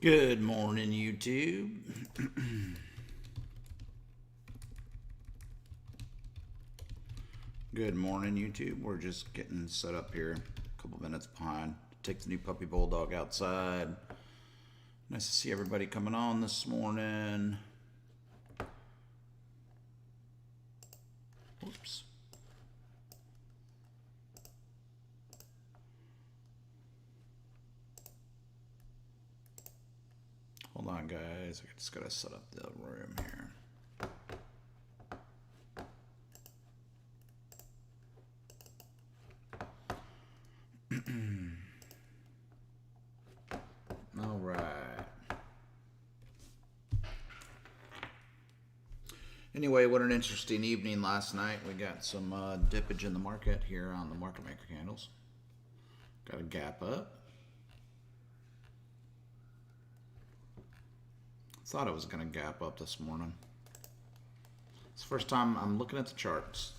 Good morning, YouTube. Good morning, YouTube. We're just getting set up here. A couple minutes behind. Take the new puppy bulldog outside. Nice to see everybody coming on this morning. Whoops. Hold on, guys. I just gotta set up the room here. All right. Anyway, what an interesting evening last night. We got some dippage in the market here on the market maker candles. Got a gap up. Thought it was going to gap up this morning. It's the first time I'm looking at the charts.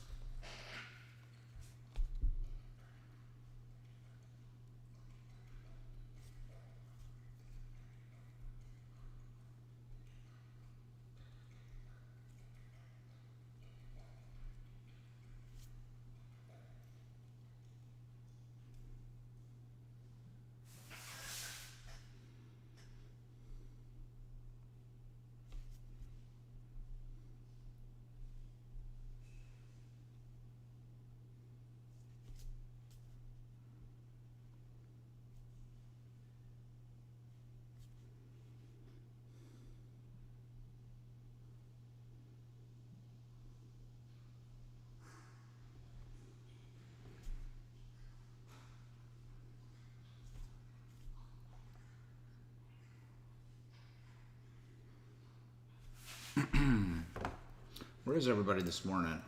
Where is everybody this morning?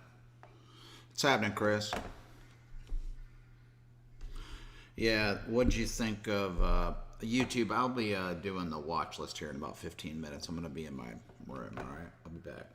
What's happening, Chris? Yeah, what'd you think of YouTube? I'll be doing the watch list here in about 15 minutes. I'm going to be in my room, all right? I'll be back.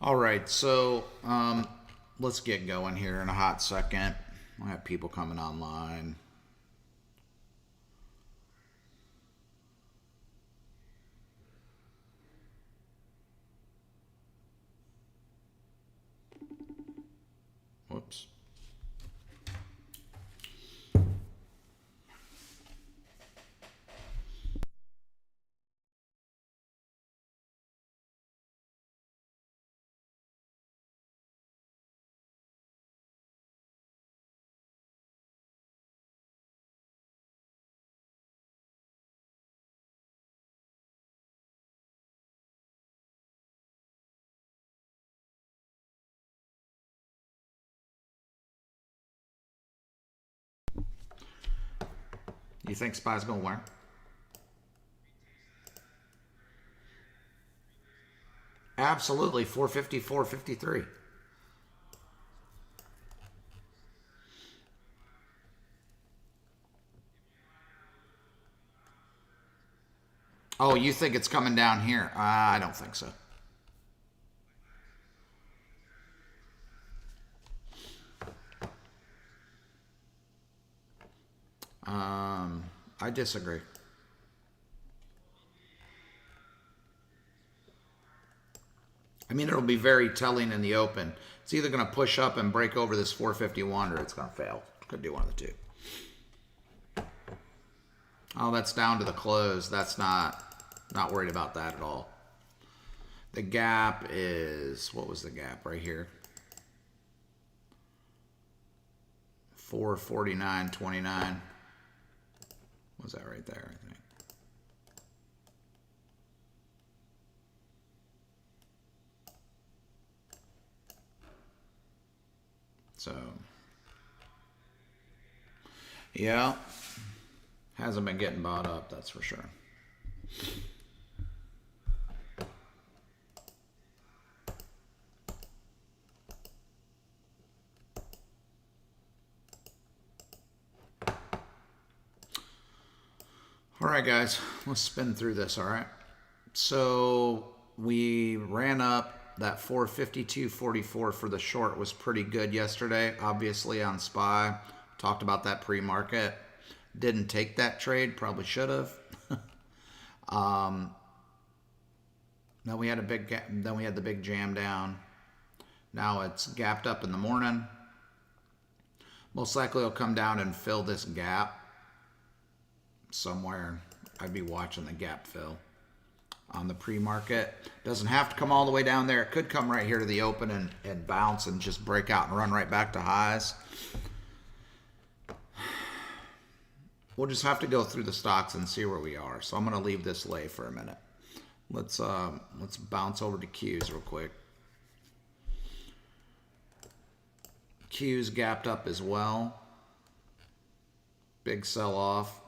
All right, so let's get going here in a hot second. I have people coming online. Whoops. You think SPY's gonna win? Absolutely, 450, 453. Oh, you think it's coming down here? I don't think so. I disagree. I mean, it'll be very telling in the open. It's either going to push up and break over this 451 or it's going to fail. Could do one of the two. Oh, that's down to the close. That's not worried about that at all. The gap is, what was the gap right here? 449.29. Was that right there, I think? So, yeah, hasn't been getting bought up, that's for sure. All right, guys, let's spin through this, all right? So we ran up that 452.44 for the short was pretty good yesterday, obviously on SPY. Talked about that pre-market. Didn't take that trade, probably should have. Then we had a big gap, then we had the big jam down. Now it's gapped up in the morning. Most likely it'll come down and fill this gap somewhere. I'd be watching the gap fill on the pre-market. Doesn't have to come all the way down there. It could come right here to the open and bounce and just break out and run right back to highs. We'll just have to go through the stocks and see where we are. So I'm going to leave this lay for a minute. Let's bounce over to Qs real quick. Qs gapped up as well. Big sell off.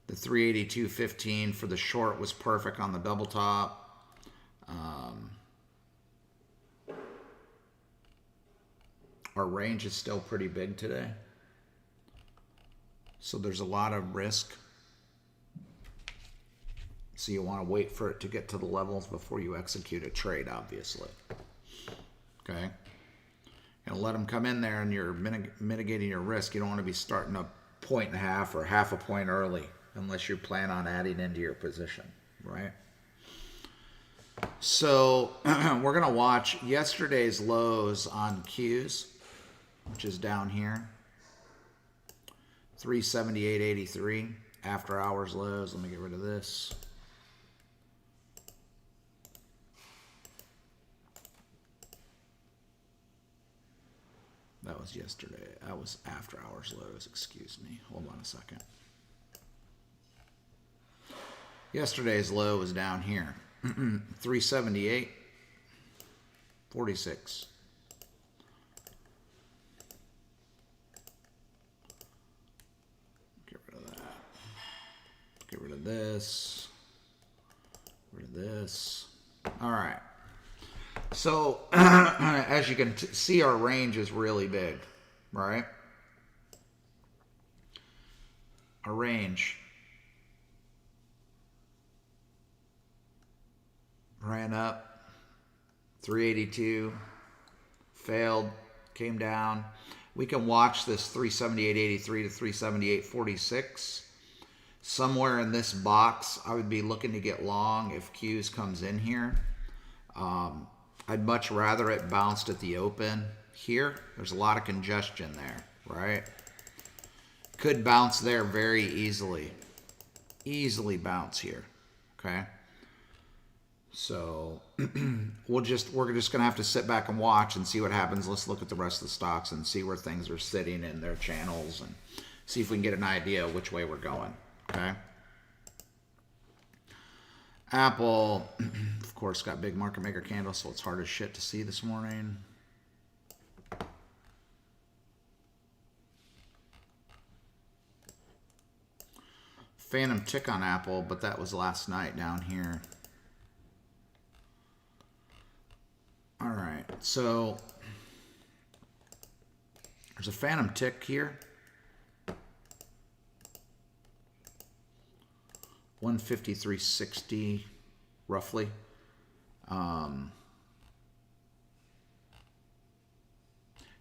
The 382.15 for the short was perfect on the double top. Our range is still pretty big today. So there's a lot of risk. So you want to wait for it to get to the levels before you execute a trade, obviously. Okay? And let them come in there and you're mitigating your risk. You don't want to be starting a 1.5 or half a point early unless you plan on adding into your position, right? So we're going to watch yesterday's lows on Qs, which is down here. 378.83 after hours lows. Let me get rid of this. That was yesterday. That was after hours lows. Excuse me. Hold on a second. Yesterday's low was down here. 378.46. Get rid of that. Get rid of this. Get rid of this. All right. So, as you can see, our range is really big, right? Our range ran up 382. Failed. Came down. We can watch this 378.83 to 378.46. Somewhere in this box, I would be looking to get long if Q's comes in here. I'd much rather it bounced at the open here. There's a lot of congestion there, right? Could bounce there very easily. Easily bounce here, okay? So we're just gonna have to sit back and watch and see what happens. Let's look at the rest of the stocks and see where things are sitting in their channels and see if we can get an idea of which way we're going. Okay. Apple, of course, got big market maker candles, so it's hard as shit to see this morning. Phantom tick on Apple, but that was last night down here. All right, so there's a phantom tick here. 153.60 roughly.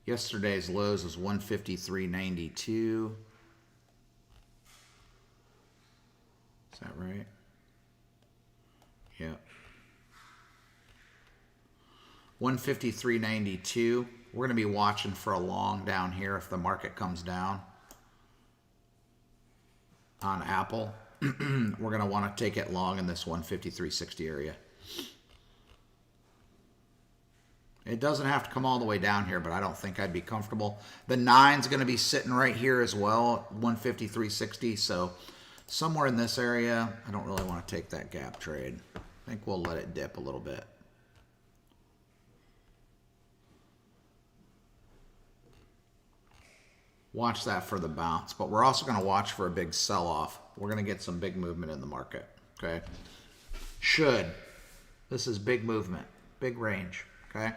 Yesterday's lows was 153.92. Is that right? Yeah. 153.92. We're going to be watching for a long down here if the market comes down on Apple. We're going to want to take it long in this 153.60 area. It doesn't have to come all the way down here, but I don't think I'd be comfortable. The 9's going to be sitting right here as well, 153.60. So somewhere in this area, I don't really want to take that gap trade. I think we'll let it dip a little bit. Watch that for the bounce, but we're also going to watch for a big sell-off. We're going to get some big movement in the market, okay? Should. This is big movement, big range, okay? I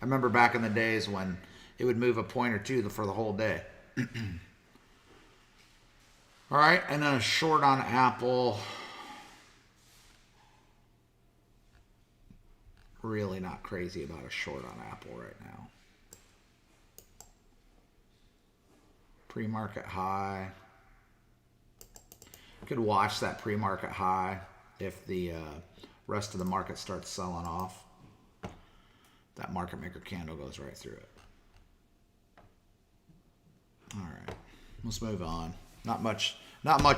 remember back in the days when it would move a point or two for the whole day. All right, and then a short on Apple. Really not crazy about a short on Apple right now. Pre-market high. Could watch that pre-market high if the rest of the market starts selling off. That market maker candle goes right through it. All right, let's move on. Not much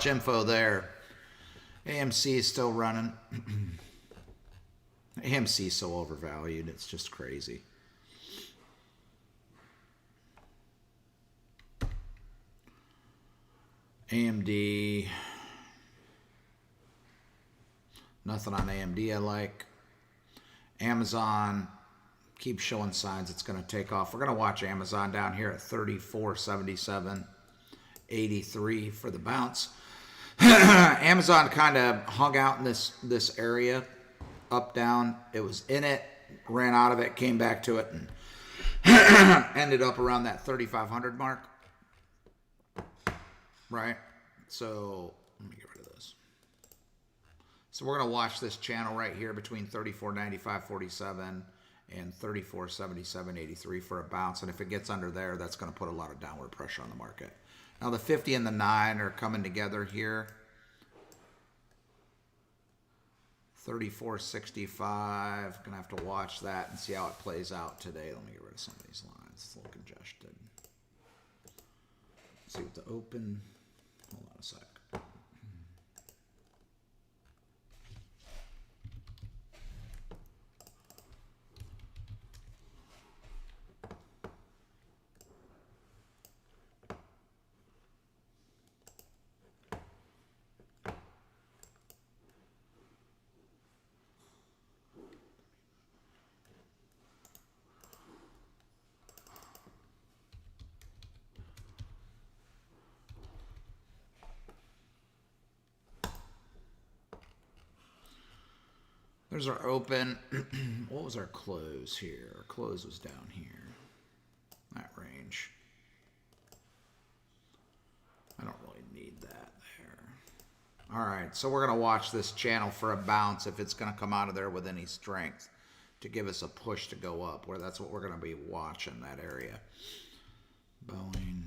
info there. AMC is still running. AMC is so overvalued, it's just crazy. AMD, nothing on AMD I like. Amazon keeps showing signs it's going to take off. We're going to watch Amazon down here at 34.77.83 for the bounce. Amazon kind of hung out in this area, up, down. It was in it, ran out of it, came back to it, and ended up around that 3,500 mark. Right? So, let me get rid of this. So we're going to watch this channel right here between 34.95.47 and 34.77.83 for a bounce. And if it gets under there, that's going to put a lot of downward pressure on the market. Now the 50 and the 9 are coming together here. 34.65. Going to have to watch that and see how it plays out today. Let me get rid of some of these lines. It's a little congested. Let's see what the open. Hold on a sec. There's our open. What was our close here? Our close was down here. That range. I don't really need that there. All right, so we're going to watch this channel for a bounce if it's going to come out of there with any strength. to give us a push to go up, where that's what we're going to be watching, that area. Boeing,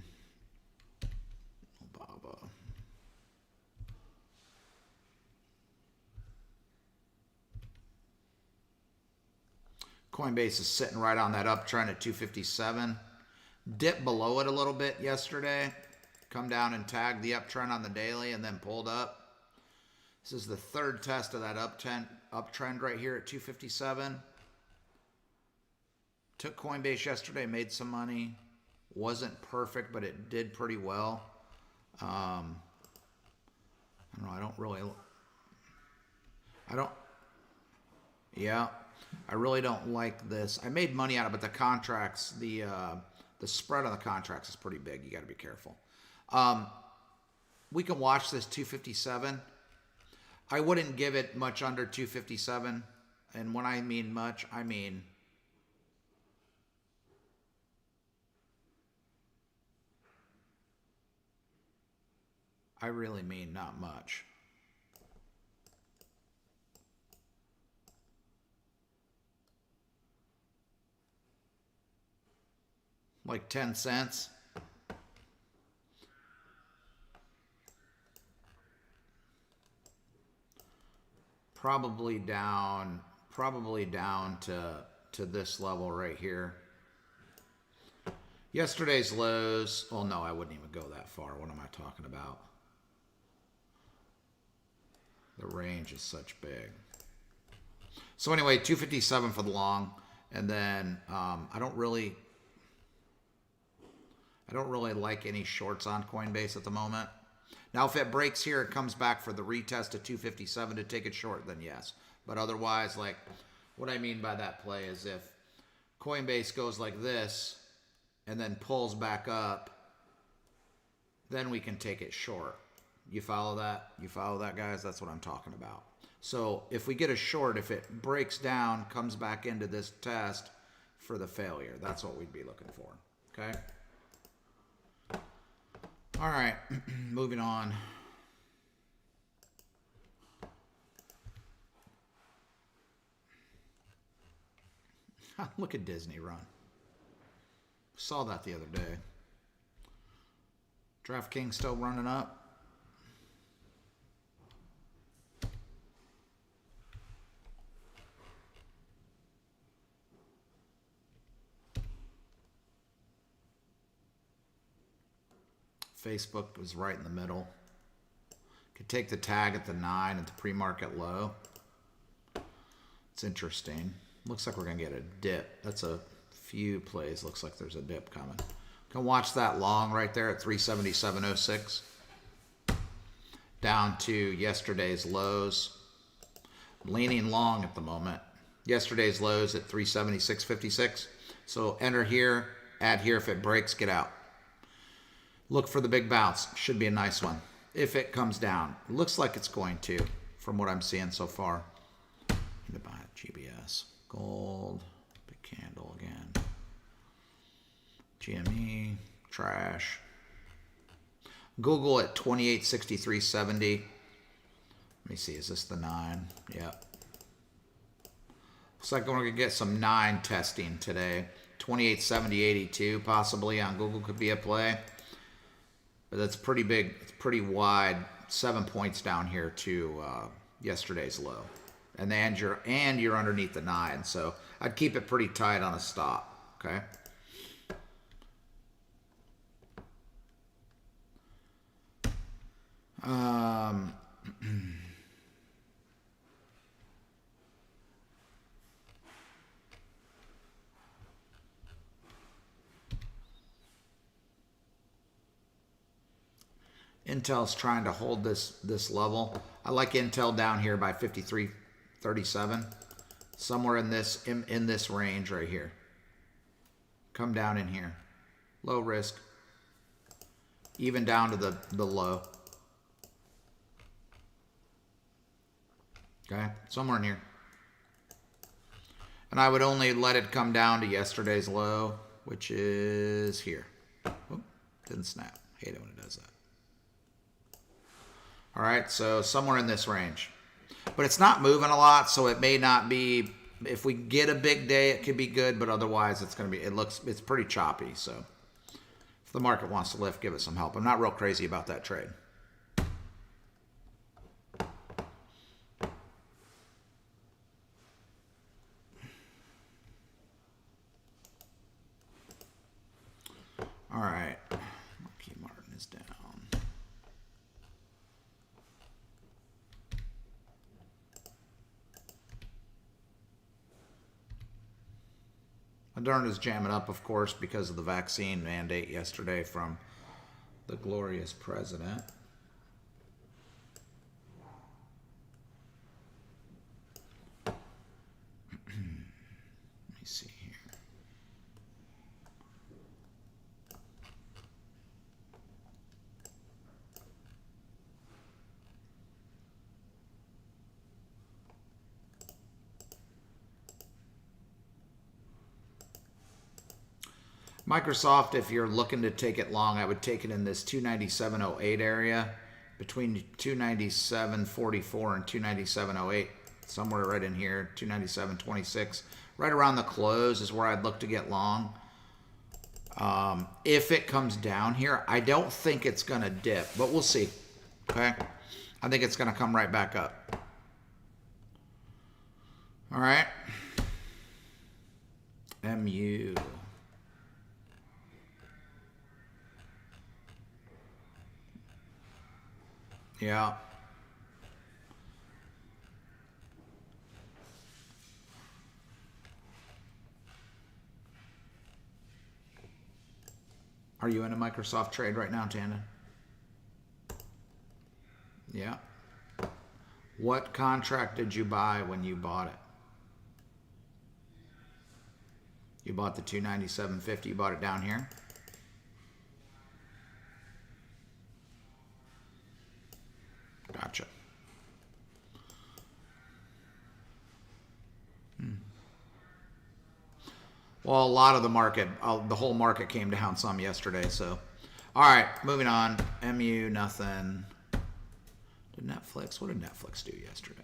Alibaba. Coinbase is sitting right on that uptrend at 257. Dipped below it a little bit yesterday. Come down and tagged the uptrend on the daily and then pulled up. This is the third test of that uptrend right here at 257. Took Coinbase yesterday, made some money. Wasn't perfect, but it did pretty well. I don't know. I really don't like this. I made money out of it, but the contracts, the spread on the contracts is pretty big. You got to be careful. We can watch this 257. I wouldn't give it much under 257. And when I mean much, I mean I really mean not much. Like 10 cents. Probably down to this level right here. Yesterday's lows, well, no, I wouldn't even go that far. What am I talking about? The range is such big. So anyway, 257 for the long, and then I don't really like any shorts on Coinbase at the moment. Now, if it breaks here, it comes back for the retest of 257 to take it short, then yes. But otherwise, like, what I mean by that play is if Coinbase goes like this and then pulls back up, then we can take it short. You follow that? You follow that, guys? That's what I'm talking about. So if we get a short, if it breaks down, comes back into this test for the failure, that's what we'd be looking for. Okay? All right, moving on. Look at Disney run. Saw that the other day. DraftKings still running up. Facebook was right in the middle. Could take the tag at the 9 at the pre-market low. It's interesting. Looks like we're going to get a dip. That's a few plays. Looks like there's a dip coming. Can watch that long right there at 377.06. Down to yesterday's lows. I'm leaning long at the moment. Yesterday's lows at 376.56. So enter here, add here. If it breaks, get out. Look for the big bounce. Should be a nice one. If it comes down. Looks like it's going to, from what I'm seeing so far. Need to buy GBS. Gold. Big candle again. GME. Trash. Google at 2863.70. Let me see. Is this the 9? Yep. Looks like we're going to get some 9 testing today. 2870.82 possibly on Google could be a play. But that's pretty big. It's pretty wide. 7 points down here to yesterday's low, and then you're underneath the 9. So I'd keep it pretty tight on a stop. Okay. Intel's trying to hold this level. I like Intel down here by 53.37, somewhere in this range right here. Come down in here, low risk, even down to the low. Okay, somewhere in here. And I would only let it come down to yesterday's low, which is here. Oh, didn't snap. Hate it when it does that. All right, so somewhere in this range. But it's not moving a lot, so it may not be If we get a big day, it could be good, but otherwise it's going to be, it's pretty choppy. So if the market wants to lift, give it some help. I'm not real crazy about that trade. All right. Marquis Martin is down. Moderna is jamming up, of course, because of the vaccine mandate yesterday from the glorious president. Let me see here. Microsoft, if you're looking to take it long, I would take it in this 297.08 area, between 297.44 and 297.08, somewhere right in here, 297.26. Right around the close is where I'd look to get long. If it comes down here, I don't think it's going to dip, but we'll see. Okay? I think it's going to come right back up. All right. MU. Yeah. Are you in a Microsoft trade right now, Tandon? Yeah. What contract did you buy when you bought it? You bought the 297.50. You bought it down here? Gotcha. Well, a lot of the market, the whole market came down some yesterday. So, all right, moving on. MU, nothing. Did Netflix? What did Netflix do yesterday?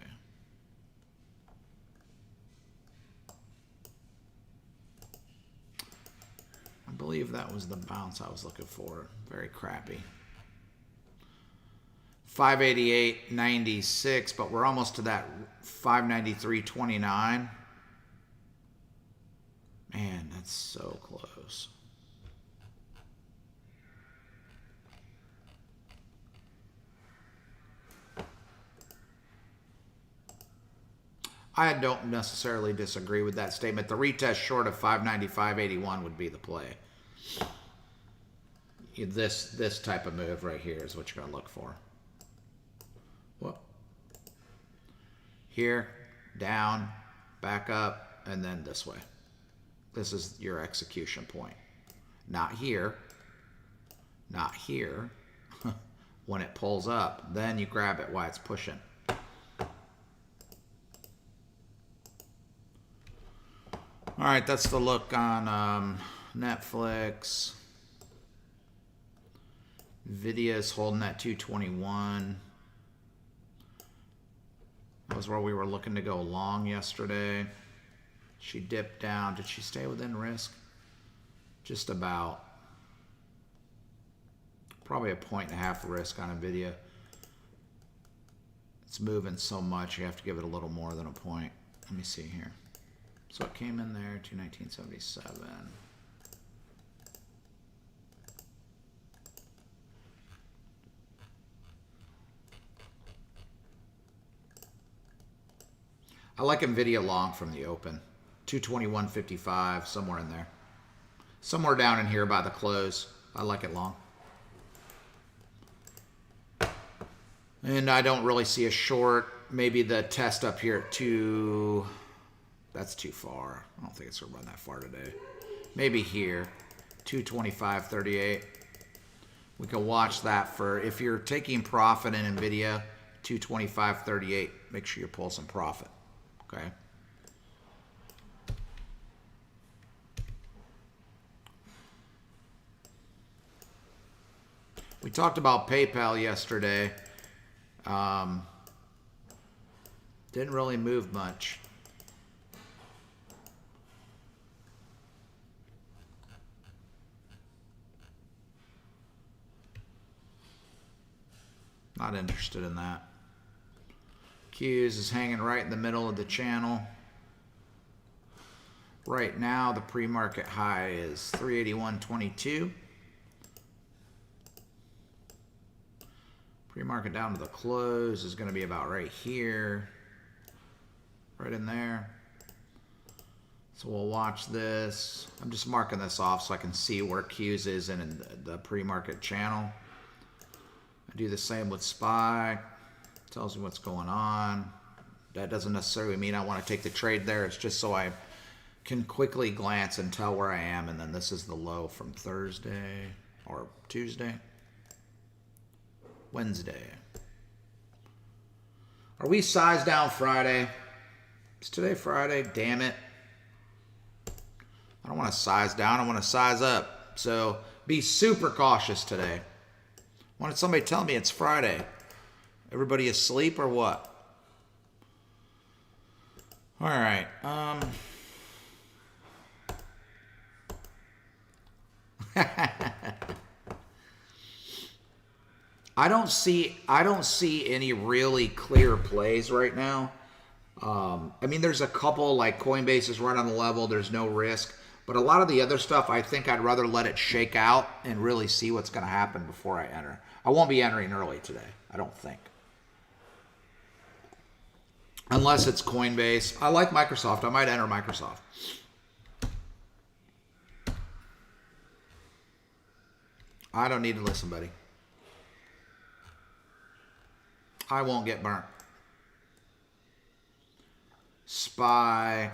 I believe that was the bounce I was looking for. Very crappy. 588.96, but we're almost to that 593.29. Man, that's so close. I don't necessarily disagree with that statement. The retest short of 595.81 would be the play. This type of move right here is what you're going to look for. What? Here, down, back up, and then this way. This is your execution point. Not here. Not here. When it pulls up, then you grab it while it's pushing. All right, that's the look on Netflix. Nvidia's holding that 221. That was where we were looking to go long yesterday. She dipped down. Did she stay within risk? Just about. Probably a 1.5 risk on Nvidia. It's moving so much, you have to give it a little more than a point. Let me see here. So it came in there, 219.77. I like Nvidia long from the open. 221.55, somewhere in there. Somewhere down in here by the close. I like it long. And I don't really see a short. Maybe the test up here at 2... That's too far. I don't think it's going to run that far today. Maybe here. 225.38. We can watch that for... If you're taking profit in NVIDIA, 225.38. Make sure you pull some profit. Okay? We talked about PayPal yesterday. Didn't really move much. Not interested in that. Qs is hanging right in the middle of the channel. Right now, the pre-market high is 381.22. Pre-market down to the close is going to be about right here. Right in there. So we'll watch this. I'm just marking this off so I can see where Qs is in the pre-market channel. I do the same with SPY. Tells me what's going on. That doesn't necessarily mean I want to take the trade there. It's just so I can quickly glance and tell where I am. And then this is the low from Thursday or Tuesday. Wednesday. Are we size down Friday? Is today Friday? Damn it. I don't want to size down. I want to size up. So be super cautious today. Why did somebody tell me it's Friday? Everybody asleep or what? All right. I don't see any really clear plays right now. I mean, there's a couple, like Coinbase is right on the level. There's no risk. But a lot of the other stuff, I think I'd rather let it shake out and really see what's going to happen before I enter. I won't be entering early today, I don't think. Unless it's Coinbase. I like Microsoft. I might enter Microsoft. I don't need to listen, buddy. I won't get burnt. SPY.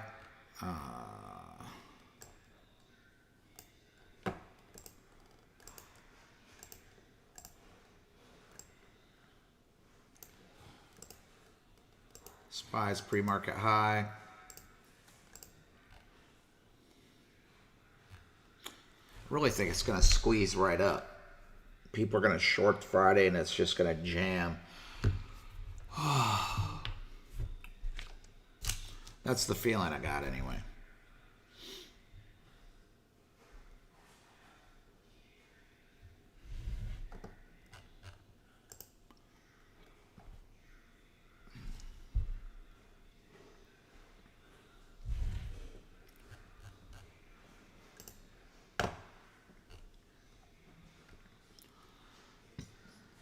SPY's pre-market high. I really think it's going to squeeze right up. People are going to short Friday and it's just going to jam. That's the feeling I got anyway.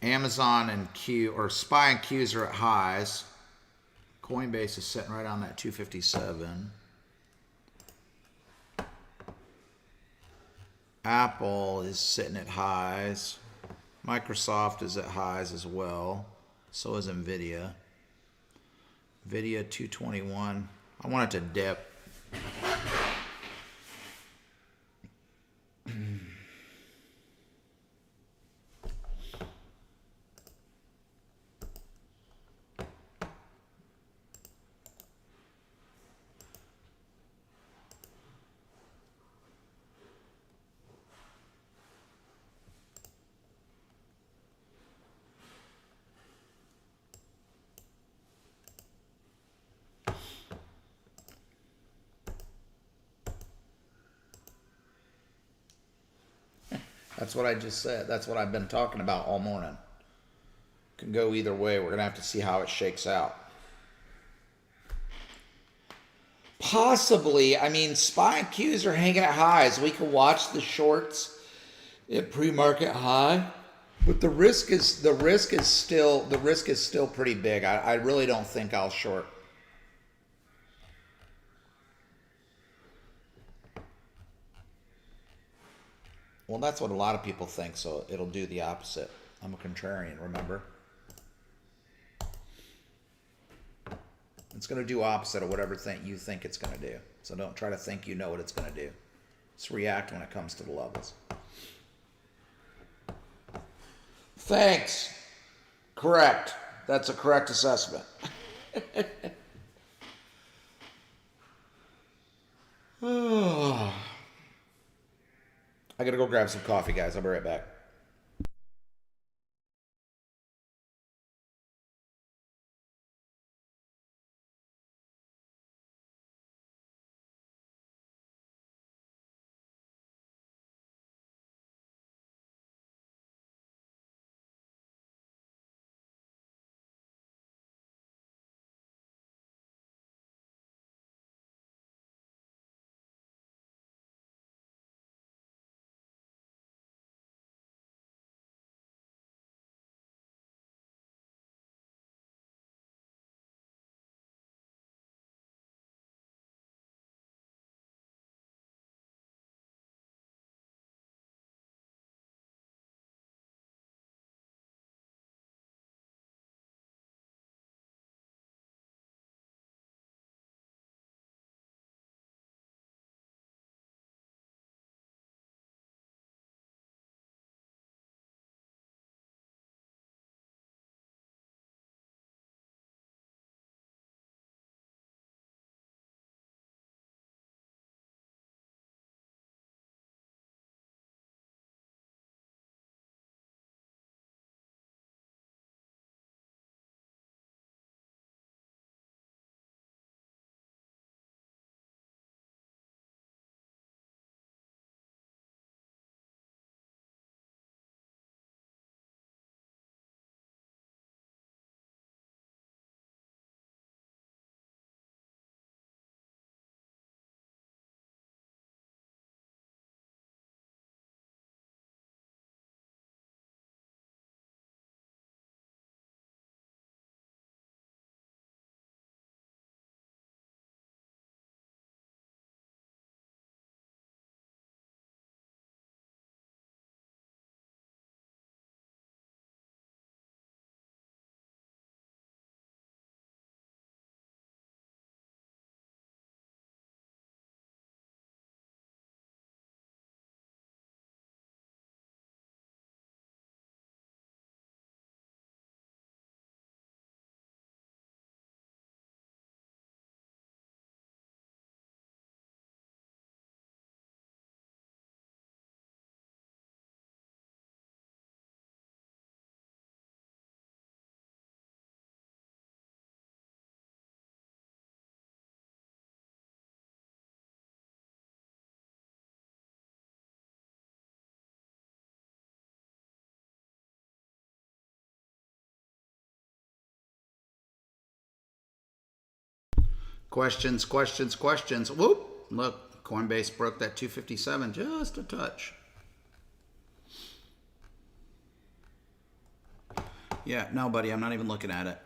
Amazon and SPY and Qs are at highs. Coinbase is sitting right on that 257. Apple is sitting at highs. Microsoft is at highs as well. So is Nvidia. Nvidia 221. I want it to dip. That's what I just said. That's what I've been talking about all morning. Can go either way. We're going to have to see how it shakes out. Possibly. I mean, SPY and Qs are hanging at highs. We can watch the shorts at pre-market high, but the risk is still pretty big. I really don't think I'll short. Well, that's what a lot of people think, so it'll do the opposite. I'm a contrarian, remember? It's going to do opposite of whatever you think it's going to do. So don't try to think you know what it's going to do. Just react when it comes to the levels. Thanks. Correct. That's a correct assessment. I gotta go grab some coffee, guys. I'll be right back. Questions, questions, questions. Whoop. Look, Coinbase broke that 257 just a touch. Yeah, no, buddy, I'm not even looking at it.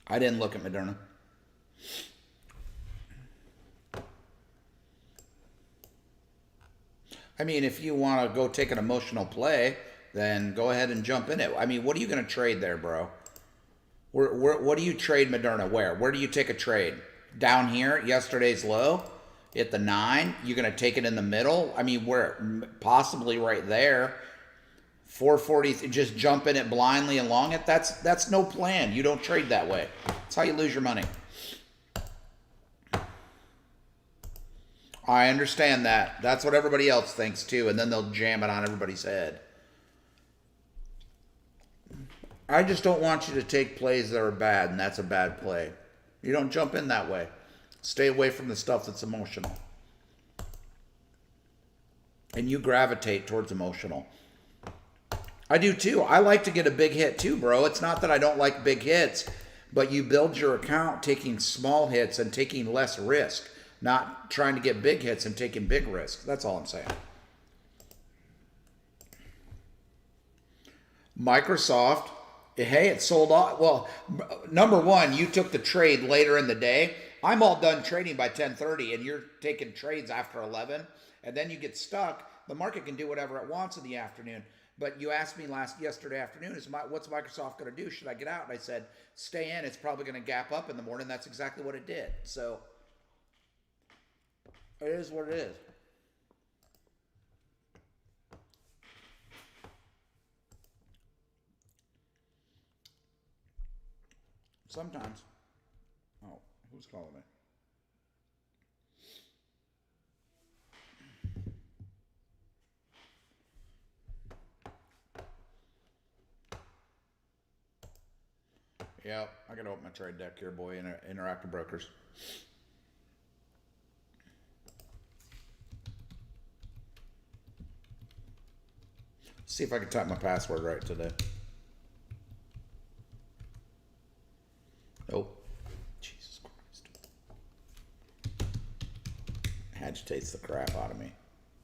I didn't look at Moderna. I mean, if you want to go take an emotional play, then go ahead and jump in it. I mean, what are you going to trade there, bro? What do you trade Moderna? Where do you take a trade? Down here, yesterday's low, at the 9. You're going to take it in the middle? I mean, where? Possibly right there. 440, just jump in it blindly and long it. That's no plan. You don't trade that way. That's how you lose your money. I understand that. That's what everybody else thinks too, and then they'll jam it on everybody's head. I just don't want you to take plays that are bad, and that's a bad play. You don't jump in that way. Stay away from the stuff that's emotional. And you gravitate towards emotional. I do too. I like to get a big hit too, bro. It's not that I don't like big hits, but you build your account taking small hits and taking less risk, not trying to get big hits and taking big risks. That's all I'm saying. Microsoft, hey, it sold off. Well, number one, you took the trade later in the day. I'm all done trading by 10:30, and you're taking trades after 11, and then you get stuck. The market can do whatever it wants in the afternoon. But you asked me yesterday afternoon, what's Microsoft going to do? Should I get out? And I said, stay in. It's probably going to gap up in the morning. That's exactly what it did. So it is what it is. Sometimes. Oh, who's calling me? Yeah, I gotta open my trade deck here, boy. Interactive Brokers. See if I can type my password right today. Nope. Jesus Christ. Agitates the crap out of me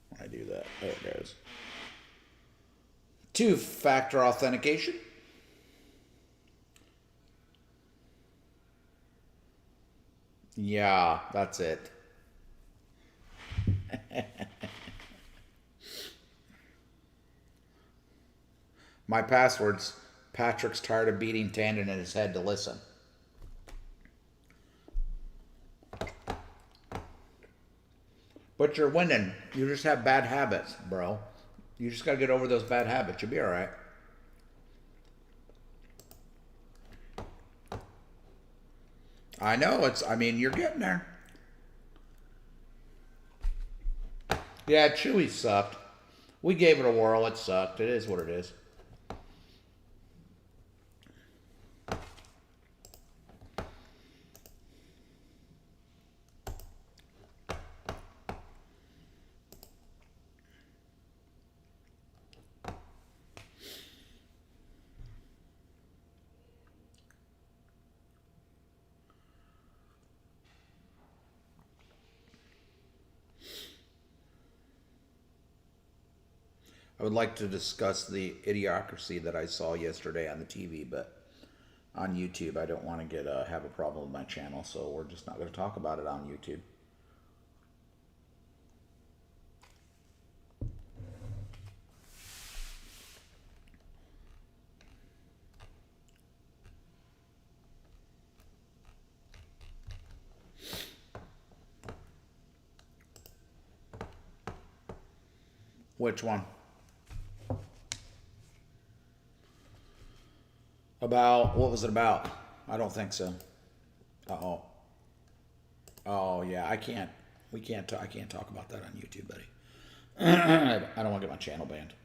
when I do that. There it goes. Two-factor authentication. Yeah, that's it. My password's Patrick's tired of beating Tandon in his head to listen. But you're winning. You just have bad habits, bro. You just got to get over those bad habits. You'll be all right. I know. I mean, you're getting there. Yeah, Chewy sucked. We gave it a whirl. It sucked. It is what it is. I would like to discuss the idiocracy that I saw yesterday on the TV, but on YouTube, I don't want to have a problem with my channel, so we're just not going to talk about it on YouTube. Which one? About, what was it about? I don't think so. Uh-oh. Oh, yeah, I can't talk about that on YouTube, buddy. I don't want to get my channel banned.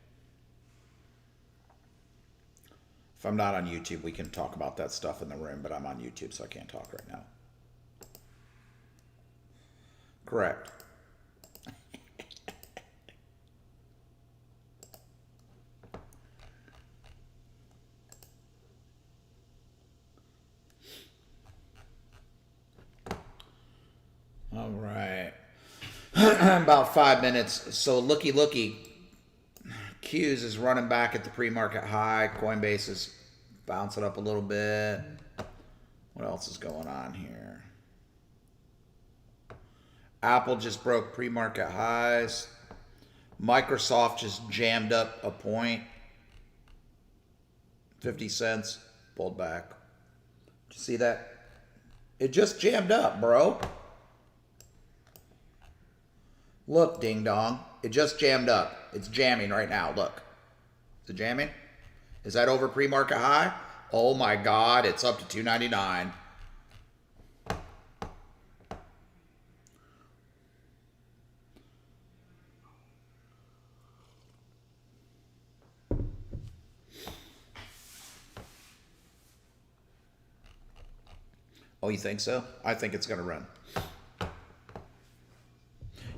If I'm not on YouTube, we can talk about that stuff in the room, but I'm on YouTube, so I can't talk right now. Correct. All right. About 5 minutes. So looky. Q's is running back at the pre-market high. Coinbase is bouncing up a little bit. What else is going on here? Apple just broke pre-market highs. Microsoft just jammed up a point. 50 cents. Pulled back. Did you see that? It just jammed up, bro. Look, ding dong. It just jammed up. It's jamming right now. Look. Is it jamming? Is that over pre-market high? Oh my God, it's up to $2.99. Oh, you think so? I think it's going to run.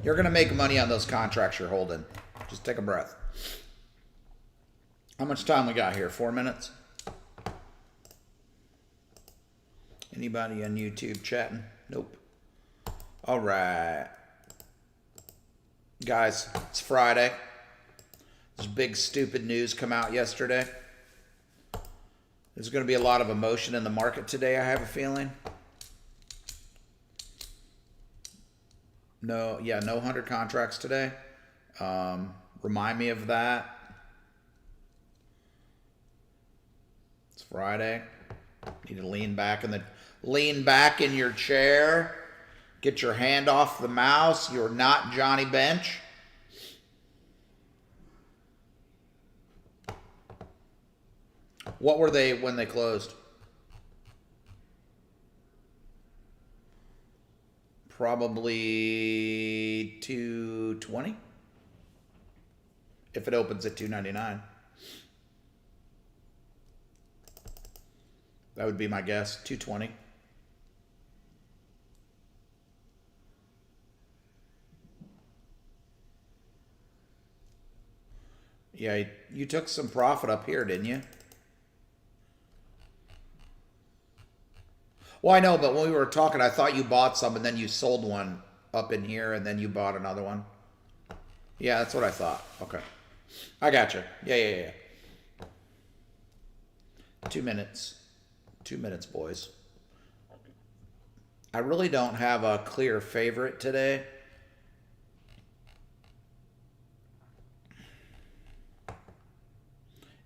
You're going to make money on those contracts you're holding. Just take a breath. How much time we got here? 4 minutes? Anybody on YouTube chatting? Nope. All right. Guys, it's Friday. There's big stupid news come out yesterday. There's going to be a lot of emotion in the market today, I have a feeling. No 100 contracts today. Remind me of that. It's Friday. Need to lean back in your chair. Get your hand off the mouse. You're not Johnny Bench. What were they when they closed? Probably 220. If it opens at 299. That would be my guess. 220. Yeah, you took some profit up here, didn't you? Well, I know, but when we were talking, I thought you bought some and then you sold one up in here and then you bought another one. Yeah, that's what I thought. Okay. I got you. Yeah. 2 minutes. 2 minutes, boys. I really don't have a clear favorite today.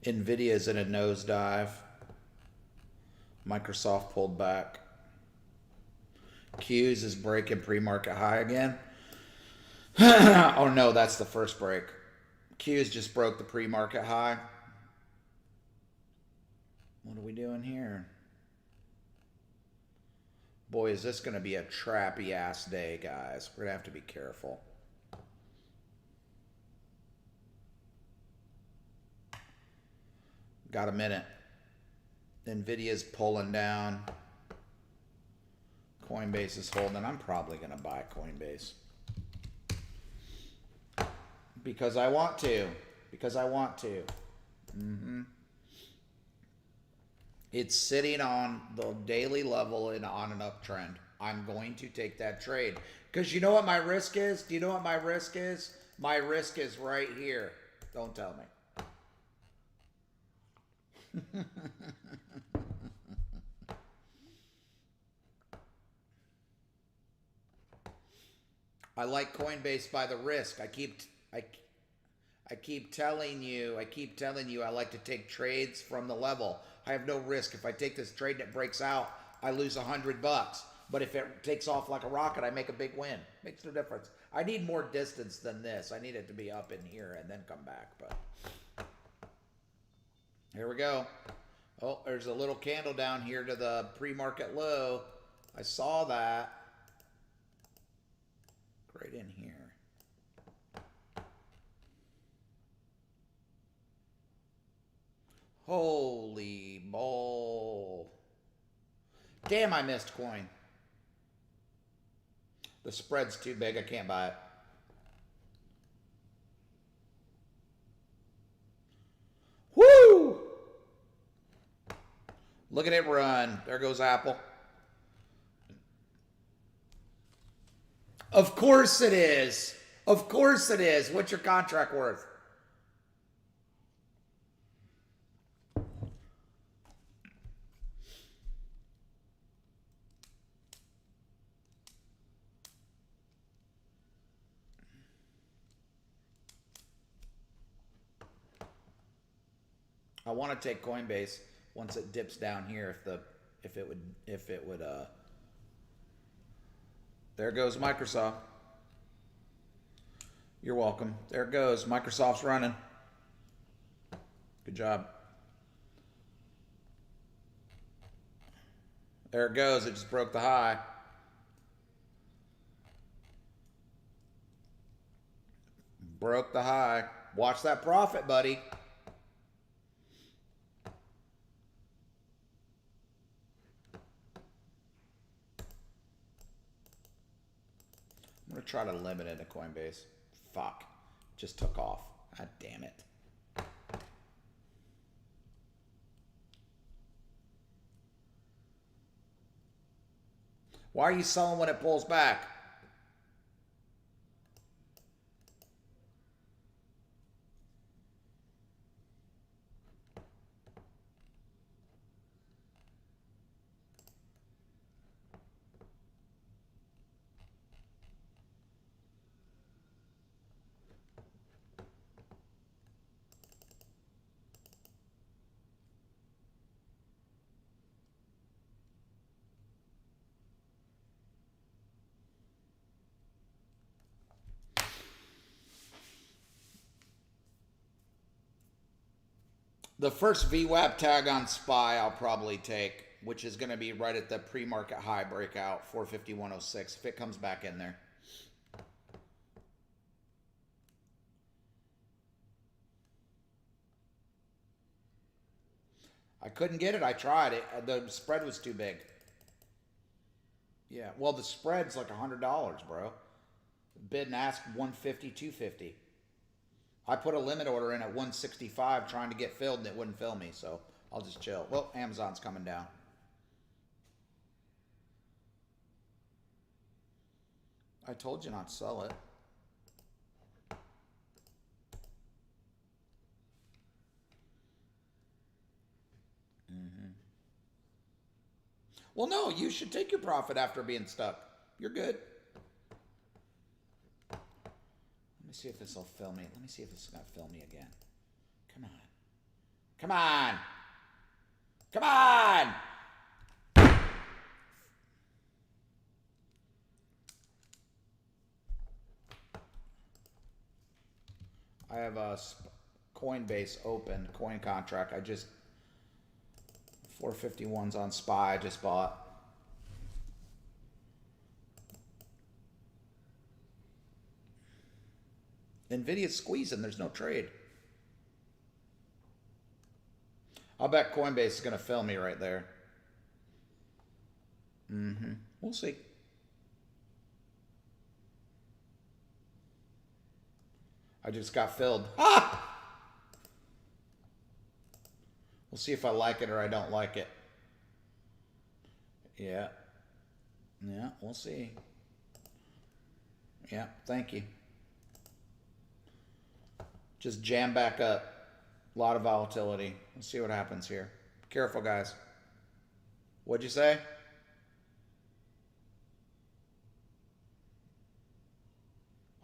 Nvidia's in a nosedive. Microsoft pulled back. Q's is breaking pre-market high again. Oh no, that's the first break. Q's just broke the pre-market high. What are we doing here? Boy, is this going to be a trappy ass day, guys. We're going to have to be careful. Got a minute. Nvidia's pulling down. Coinbase is holding. I'm probably going to buy Coinbase. Because I want to. It's sitting on the daily level and on an uptrend. I'm going to take that trade. Because you know what my risk is? Do you know what my risk is? My risk is right here. Don't tell me. I like Coinbase by the risk. I keep telling you I like to take trades from the level. I have no risk. If I take this trade and it breaks out, I lose $100. But if it takes off like a rocket, I make a big win. Makes no difference. I need more distance than this. I need it to be up in here and then come back. But here we go. Oh, there's a little candle down here to the pre-market low. I saw that. Right in here. Holy ball. Damn, I missed coin. The spread's too big. I can't buy it. Woo! Look at it run. There goes Apple. Of course it is. Of course it is. What's your contract worth? I want to take Coinbase once it dips down here if it would there goes Microsoft. You're welcome. There it goes. Microsoft's running. Good job. There it goes. It just broke the high. Broke the high. Watch that profit, buddy. I'm going to try to limit it to Coinbase. Fuck. Just took off. God damn it. Why are you selling when it pulls back? The first VWAP tag on SPY I'll probably take, which is going to be right at the pre-market high breakout, 451.06, if it comes back in there. I couldn't get it. I tried it. The spread was too big. Yeah, well, the spread's like $100, bro. Bid and ask 150, 250. I put a limit order in at 165 trying to get filled and it wouldn't fill me, so I'll just chill. Well, Amazon's coming down. I told you not to sell it. Well, no, you should take your profit after being stuck. You're good. Let me see if this will fill me. Let me see if this is going to fill me again. Come on. Come on. Come on. I have a Coinbase open coin contract. I just 451's on SPY. I just bought. Nvidia's squeezing. There's no trade. I'll bet Coinbase is going to fill me right there. We'll see. I just got filled. Ah! We'll see if I like it or I don't like it. Yeah. Yeah, we'll see. Yeah, thank you. Just jam back up. A lot of volatility. Let's see what happens here. Careful, guys. What'd you say?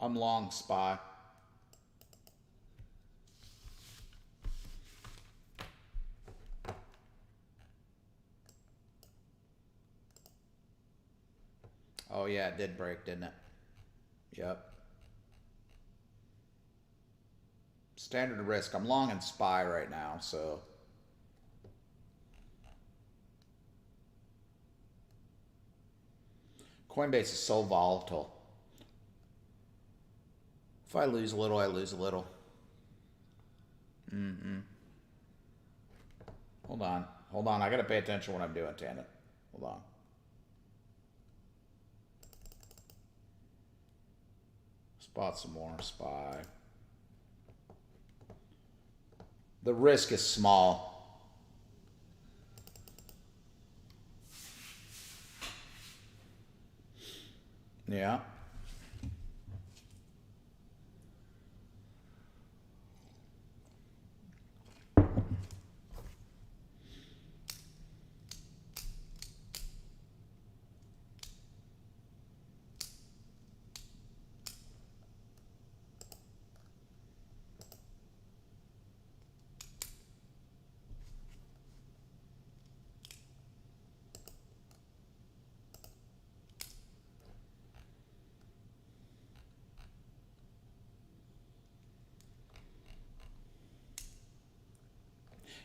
I'm long SPY. Oh yeah, it did break, didn't it? Yep. Standard risk. I'm long in SPY right now, so Coinbase is so volatile. If I lose a little, I lose a little. Hold on. Hold on. I got to pay attention to what I'm doing, Tana. Hold on. Spot some more. SPY. The risk is small. Yeah.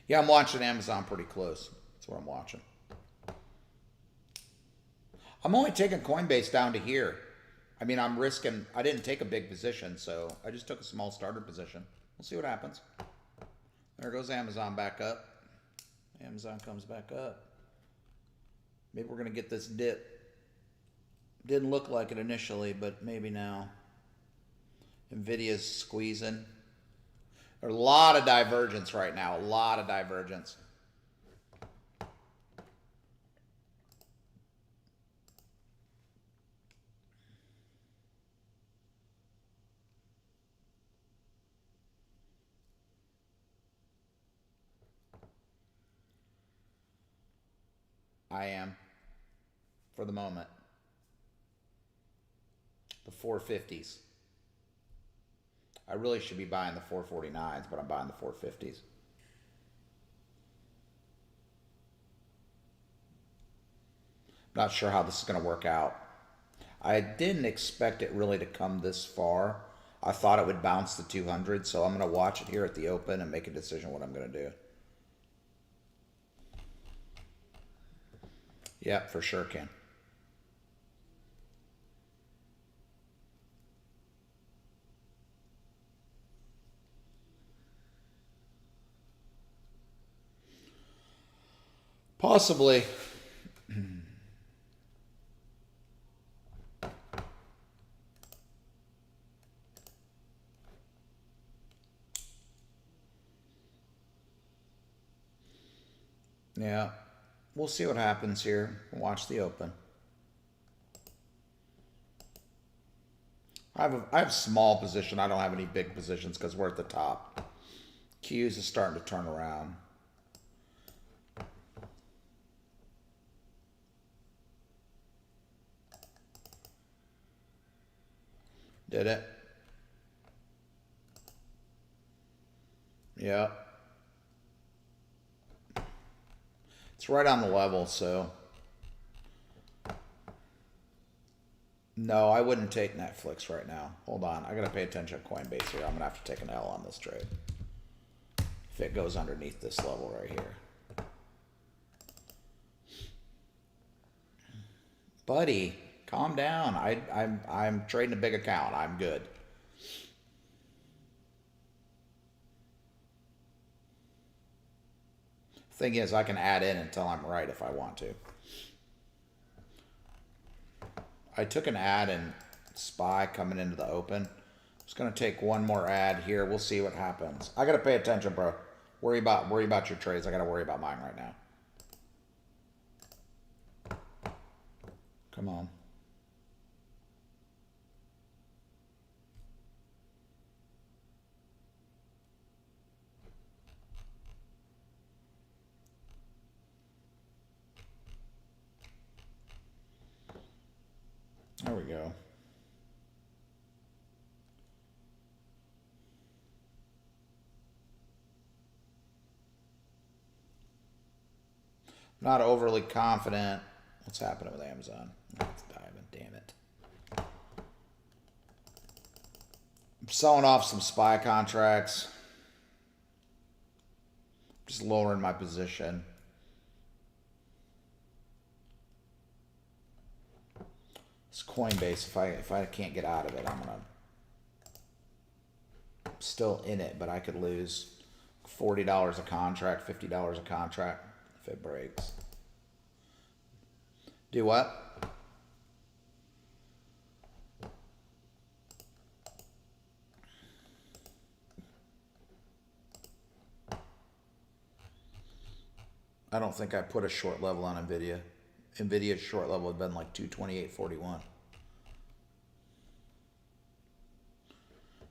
Yeah, I'm watching Amazon pretty close. That's what I'm watching. I'm only taking Coinbase down to here. I mean, I'm risking, I didn't take a big position, so I just took a small starter position. We'll see what happens. There goes Amazon back up. Amazon comes back up. Maybe we're going to get this dip. Didn't look like it initially, but maybe now. Nvidia's squeezing. There's a lot of divergence right now. A lot of divergence. I am. For the moment. The 450s. I really should be buying the 449s, but I'm buying the 450s. Not sure how this is going to work out. I didn't expect it really to come this far. I thought it would bounce to 200, so I'm going to watch it here at the open and make a decision what I'm going to do. Yeah, for sure, Ken. Possibly. Yeah. We'll see what happens here. Watch the open. I have a small position. I don't have any big positions because we're at the top. Q's is starting to turn around. Did it? Yeah. It's right on the level, so. No, I wouldn't take Netflix right now. Hold on. I got to pay attention to Coinbase here. I'm going to have to take an L on this trade. If it goes underneath this level right here. Buddy, calm down. I'm trading a big account. I'm good. Thing is, I can add in until I'm right if I want to. I took an ad in SPY coming into the open. I'm just gonna take one more ad here. We'll see what happens. I gotta pay attention, bro. Worry about your trades. I gotta worry about mine right now. Come on. There we go. Not overly confident. What's happening with Amazon? It's diving, damn it. I'm selling off some SPY contracts. Just lowering my position. It's Coinbase. If I can't get out of it, I'm still in it, but I could lose $40 a contract, $50 a contract if it breaks. Do what? I don't think I put a short level on Nvidia. Nvidia's short level had been like 228.41.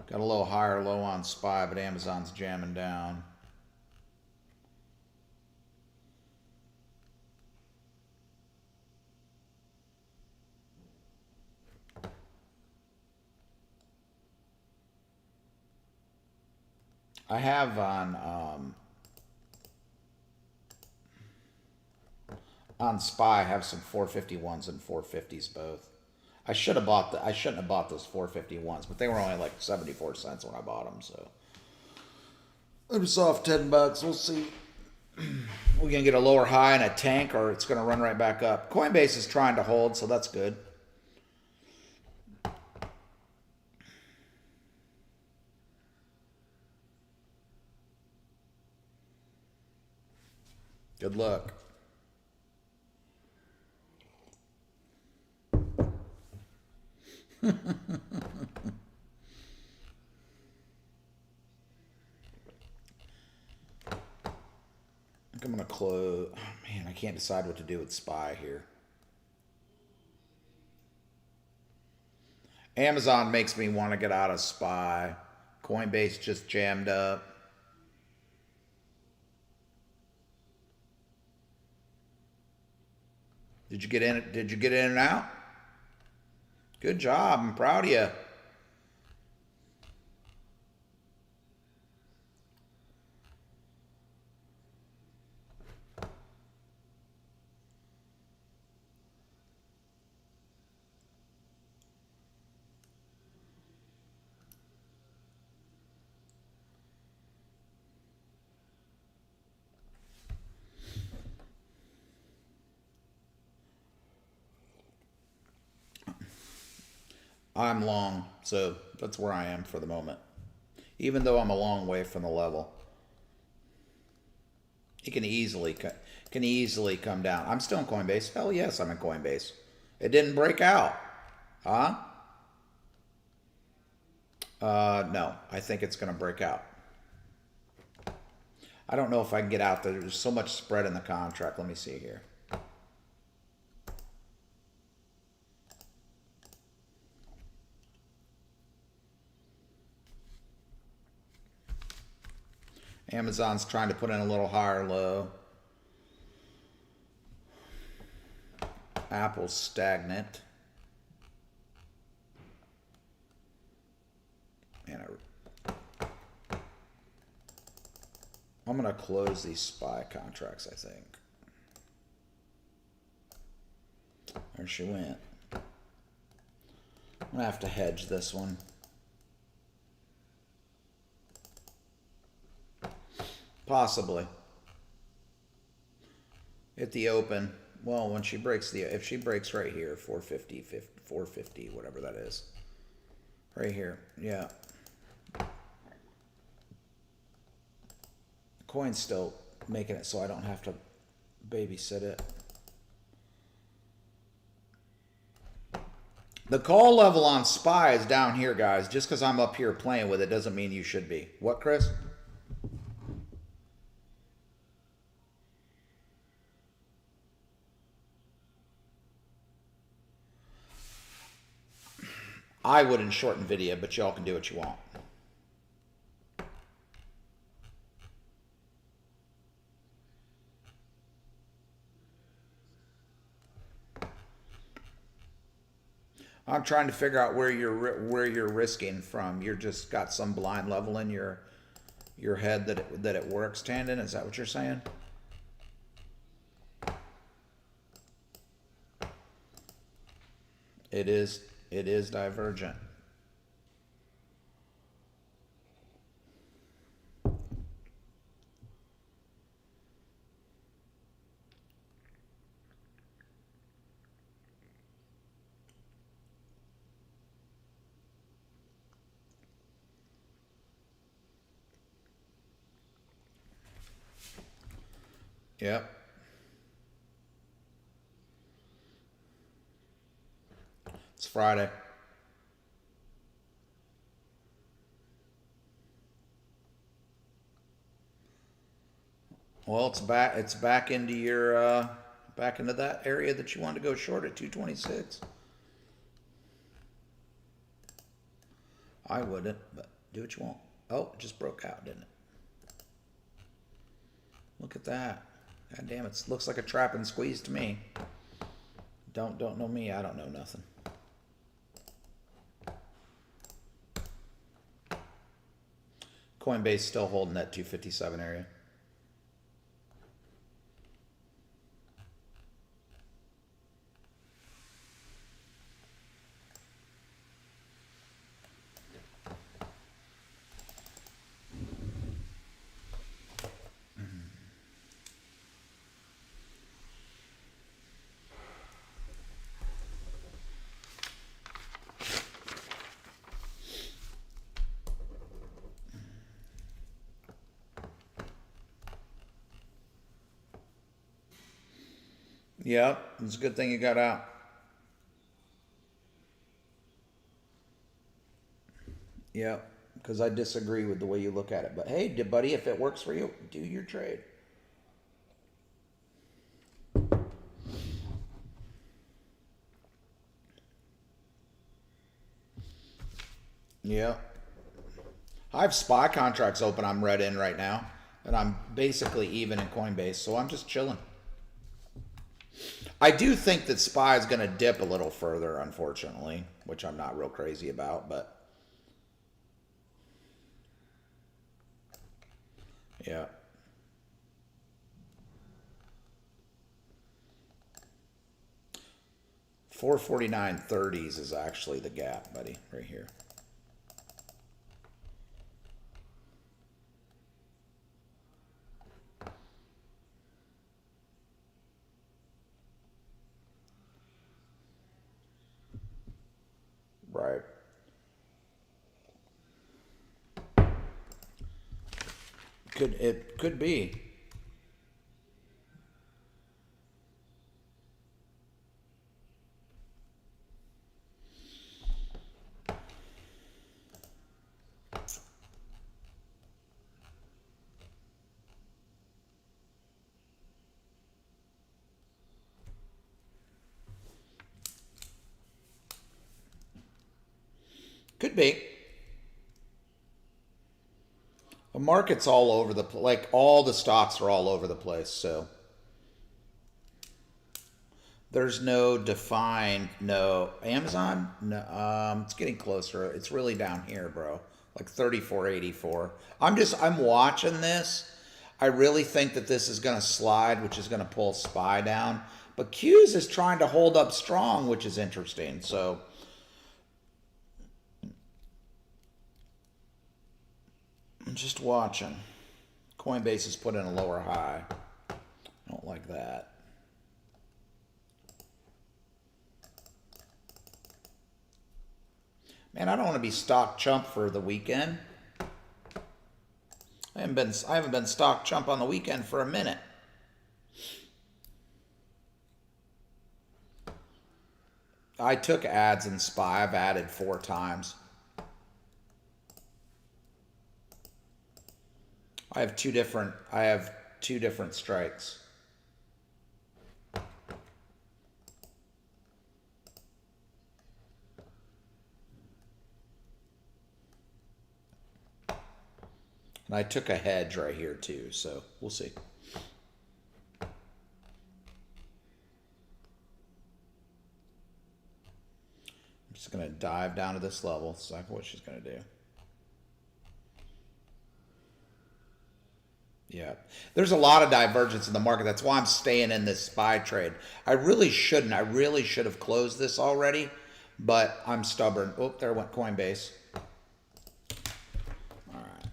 Got a little higher low on SPY, but Amazon's jamming down. I have on SPY, I have some 451s and 450s both. I shouldn't have bought those 451s, but they were only like 74 cents when I bought them, so I'm just off $10. We'll see. We're gonna get a lower high and a tank, or it's gonna run right back up. Coinbase is trying to hold, so that's good. Good luck. I think I'm gonna close. Oh, man, I can't decide what to do with SPY here. Amazon makes me want to get out of SPY. Coinbase just jammed up. Did you get in? Did you get in and out? Good job. I'm proud of you. I'm long, so that's where I am for the moment. Even though I'm a long way from the level, it can easily come down. I'm still in Coinbase. Hell yes, I'm in Coinbase. It didn't break out, huh? No, I think it's going to break out. I don't know if I can get out there. There's so much spread in the contract. Let me see here. Amazon's trying to put in a little higher low. Apple's stagnant. And I'm going to close these SPY contracts, I think. There she went. I'm going to have to hedge this one. Possibly. At the open. Well, when she breaks if she breaks right here, 450, whatever that is. Right here. Yeah. Coin's still making it so I don't have to babysit it. The call level on SPY is down here, guys. Just because I'm up here playing with it doesn't mean you should be. What, Chris? I wouldn't short Nvidia, but y'all can do what you want. I'm trying to figure out where you're risking from. You're just got some blind level in your head that it works, Tandon. Is that what you're saying? It is divergent. Yep. It's Friday. Well, it's back. It's back into your back into that area that you wanted to go short at 226. I wouldn't, but do what you want. Oh, it just broke out, didn't it? Look at that. God damn, it looks like a trap and squeeze to me. Don't know me. I don't know nothing. Coinbase still holding that 257 area. Yep, it's a good thing you got out. Yep, because I disagree with the way you look at it. But hey, buddy, if it works for you, do your trade. Yep. I have SPY contracts open. I'm read in right now, and I'm basically even in Coinbase, so I'm just chilling. I do think that SPY is going to dip a little further, unfortunately, which I'm not real crazy about, but yeah. $449.30s is actually the gap, buddy, right here. Right. It could be. Could be. The market's all over the place. Like all the stocks are all over the place. So there's no defined. No Amazon. No, it's getting closer. It's really down here, bro. Like 34.84. I'm watching this. I really think that this is going to slide, which is going to pull SPY down. But Q's is trying to hold up strong, which is interesting. So I'm just watching. Coinbase has put in a lower high. I don't like that. Man, I don't want to be stock chump for the weekend. I haven't been stock chump on the weekend for a minute. I took ads in SPY. I've added 4 times. I have two different strikes. And I took a hedge right here too, so we'll see. I'm just going to dive down to this level. That's exactly what she's going to do. Yeah. There's a lot of divergence in the market. That's why I'm staying in this SPY trade. I really shouldn't. I really should have closed this already, but I'm stubborn. Oh, there went Coinbase. All right.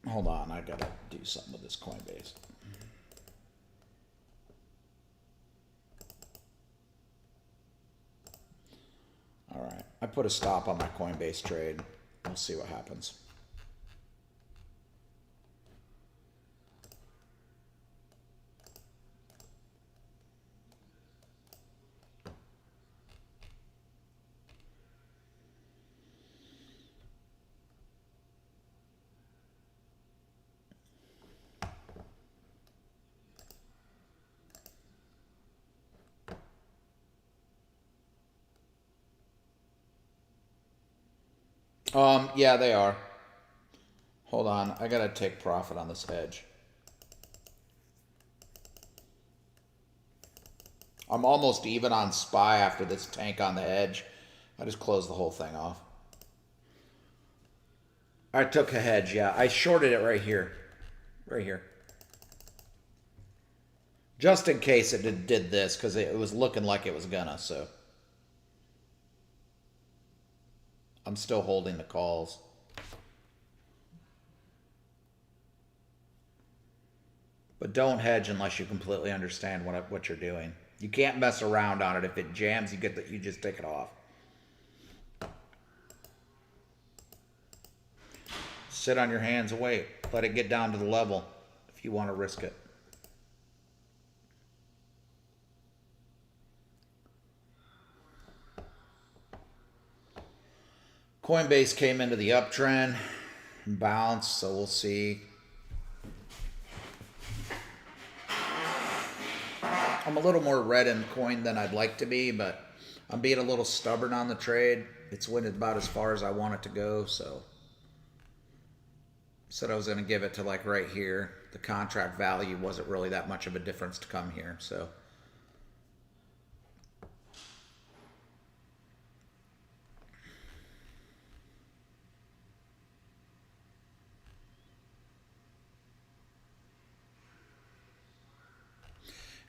Hold on. I got to do something with this Coinbase. All right. I put a stop on my Coinbase trade. We'll see what happens. Yeah, they are. Hold on, I gotta take profit on this hedge. I'm almost even on SPY after this tank on the hedge. I just closed the whole thing off. I took a hedge, yeah. I shorted it right here. Right here. Just in case it did this, because it was looking like it was gonna, so. I'm still holding the calls. But don't hedge unless you completely understand what you're doing. You can't mess around on it. If it jams, you just take it off. Sit on your hands and wait. Let it get down to the level if you want to risk it. Coinbase came into the uptrend, bounced, so we'll see. I'm a little more red in coin than I'd like to be, but I'm being a little stubborn on the trade. It's went about as far as I want it to go, so. Said I was going to give it to like right here. The contract value wasn't really that much of a difference to come here, so.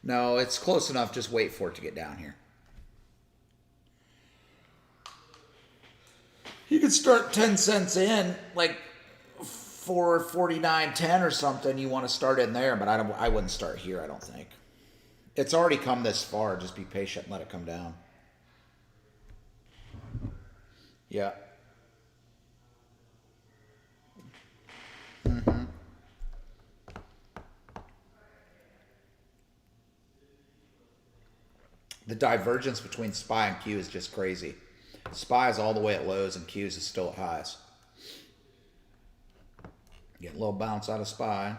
No, it's close enough. Just wait for it to get down here. You could start 10 cents in, like 449.10 or something. You want to start in there, but I wouldn't start here, I don't think. It's already come this far. Just be patient and let it come down. Yeah. The divergence between SPY and Q is just crazy. SPY is all the way at lows and Q's is still at highs. Get a little bounce out of SPY.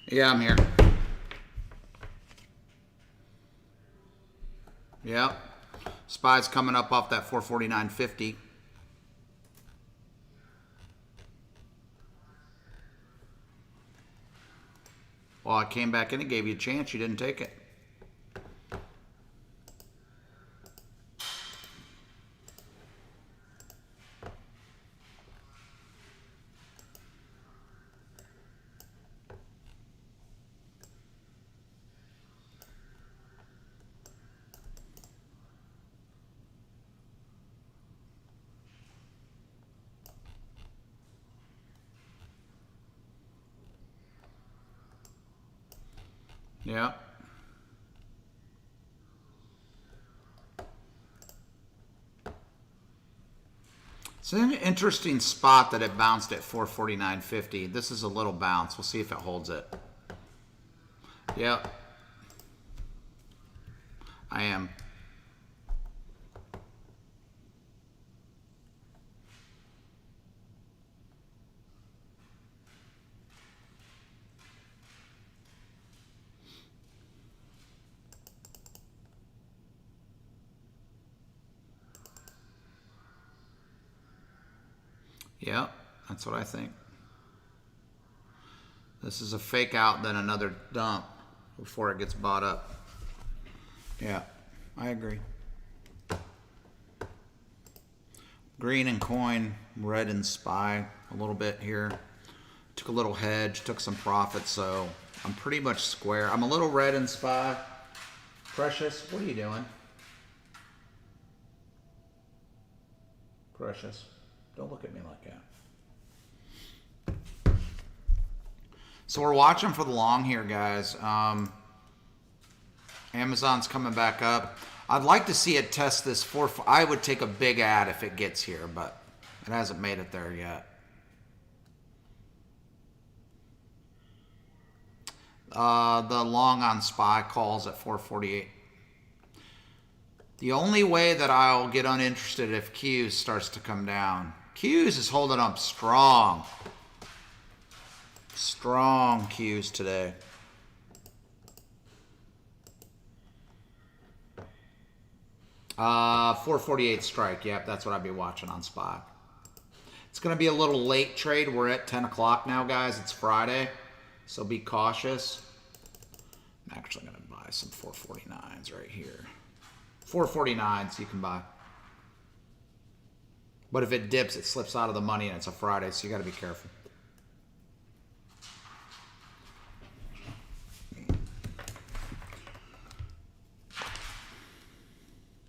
Yeah, I'm here. Yep. SPY's coming up off that 449.50. Well, I came back in and gave you a chance. You didn't take it. Yeah. It's an interesting spot that it bounced at 449.50. This is a little bounce. We'll see if it holds it. Yep. I am. Yep. That's what I think. This is a fake out, then another dump before it gets bought up. Yeah, I agree. Green and coin, red and SPY a little bit here. Took a little hedge, took some profit, so I'm pretty much square. I'm a little red in SPY. Precious, what are you doing? Precious, don't look at me like that. So we're watching for the long here, guys. Amazon's coming back up. I'd like to see it test this 4. I would take a big ad if it gets here, but it hasn't made it there yet. The long on SPY calls at 448. The only way that I'll get uninterested if Qs starts to come down. Qs is holding up strong. Strong Qs today. Uh, 448 strike. Yep, that's what I'd be watching on SPY. It's going to be a little late trade. We're at 10 o'clock now, guys. It's Friday, so be cautious. I'm actually going to buy some 449s right here. 449s you can buy. But if it dips, it slips out of the money, and it's a Friday, so you got to be careful.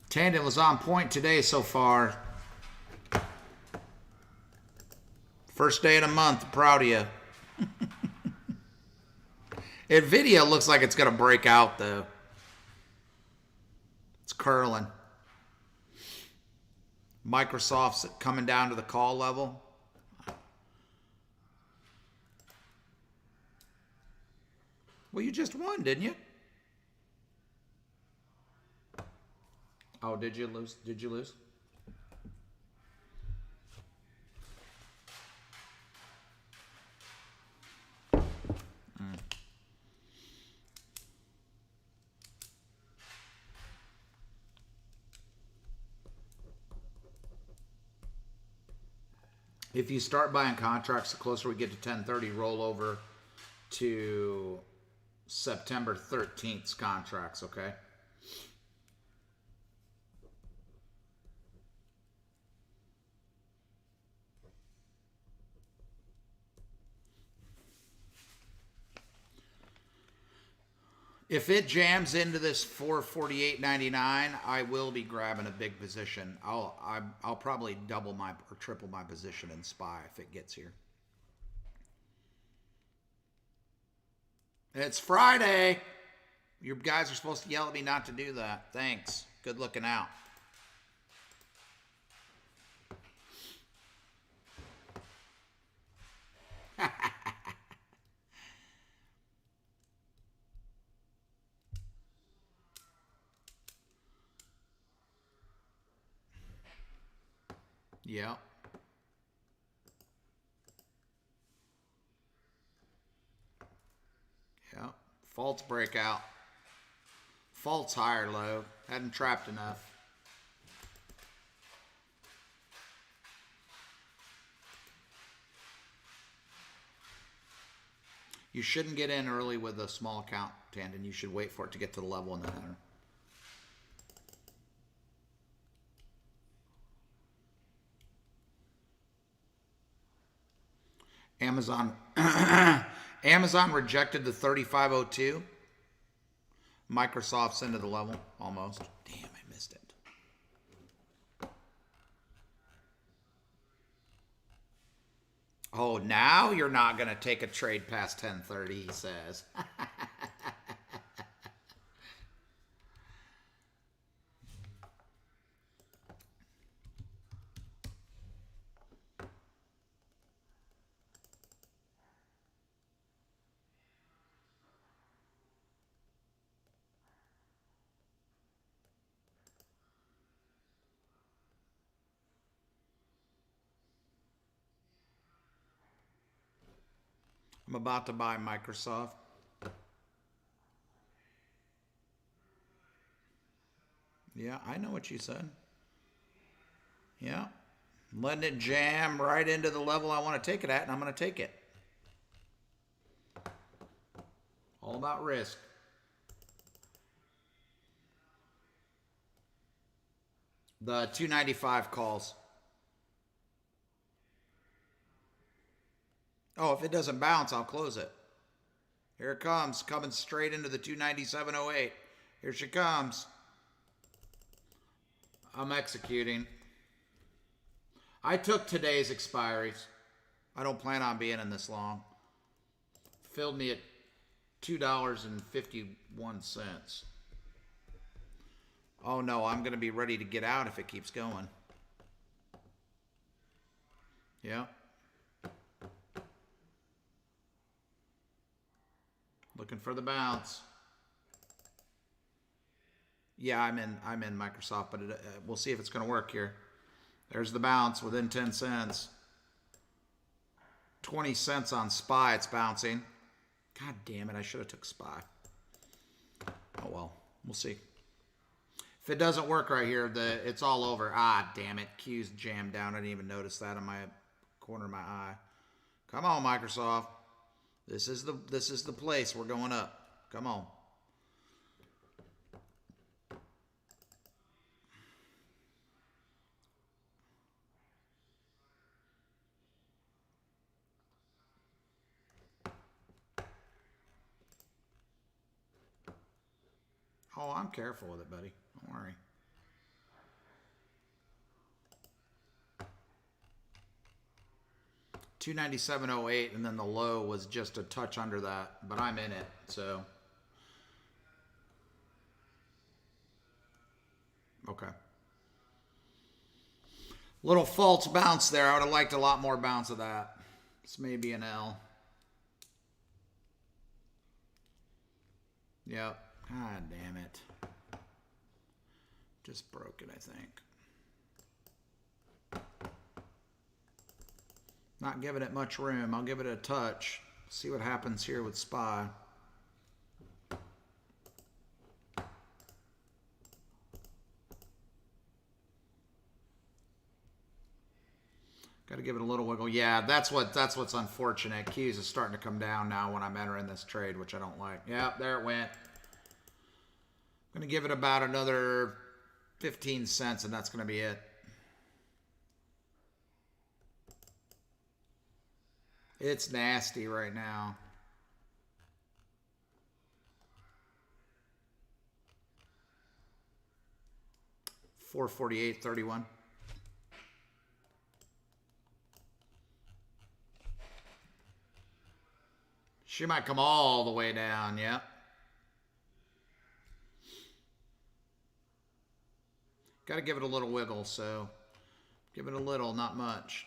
Tandon was on point today so far. First day of the month. Proud of you. NVIDIA looks like it's going to break out, though. It's curling. Microsoft's coming down to the call level. Well, you just won, didn't you? Oh, did you lose? Did you lose? If you start buying contracts, the closer we get to 10:30, roll over to September 13th's contracts, okay? If it jams into this 448.99, I will be grabbing a big position. I'll probably double my or triple my position in SPY if it gets here. It's Friday. You guys are supposed to yell at me not to do that. Thanks. Good looking out. Yeah. False breakout. False higher low. Hadn't trapped enough. You shouldn't get in early with a small account, Tandon. You should wait for it to get to the level and then enter. Amazon Amazon rejected the 3502. Microsoft's into the level almost. Damn, I missed it. Oh, now you're not going to take a trade past 1030, he says. I'm about to buy Microsoft. Yeah, I know what you said. Yeah. Letting it jam right into the level I want to take it at, and I'm going to take it. All about risk. The 295 calls. Oh, if it doesn't bounce, I'll close it. Here it comes, coming straight into the 297.08. Here she comes. I'm executing. I took today's expiries. I don't plan on being in this long. Filled me at $2.51. Oh no, I'm going to be ready to get out if it keeps going. Yeah. Looking for the bounce. Yeah, I'm in Microsoft, but we'll see if it's going to work here. There's the bounce within 10 cents. 20 cents on SPY, it's bouncing. God damn it, I should have took SPY. Oh well, we'll see. If it doesn't work right here, it's all over. Ah, damn it, Q's jammed down. I didn't even notice that in my corner of my eye. Come on, Microsoft. This is the place. We're going up. Come on. Oh, I'm careful with it, buddy. Don't worry. $297.08, and then the low was just a touch under that, but I'm in it, so. Okay. Little false bounce there. I would have liked a lot more bounce of that. This may be an L. Yep. God damn it. Just broke it, I think. Not giving it much room. I'll give it a touch. See what happens here with SPY. Got to give it a little wiggle. Yeah, that's what's unfortunate. Q's is starting to come down now when I'm entering this trade, which I don't like. Yeah, there it went. I'm going to give it about another 15 cents, and that's going to be it. It's nasty right now. $448.31. She might come all the way down, yeah. Got to give it a little wiggle, so give it a little, not much.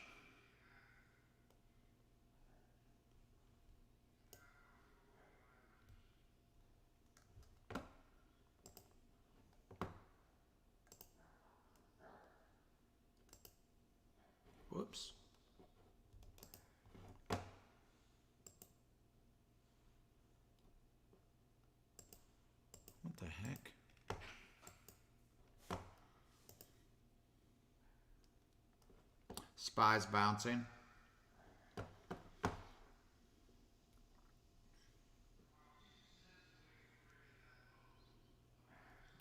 Whoops. the heck? SPY's bouncing.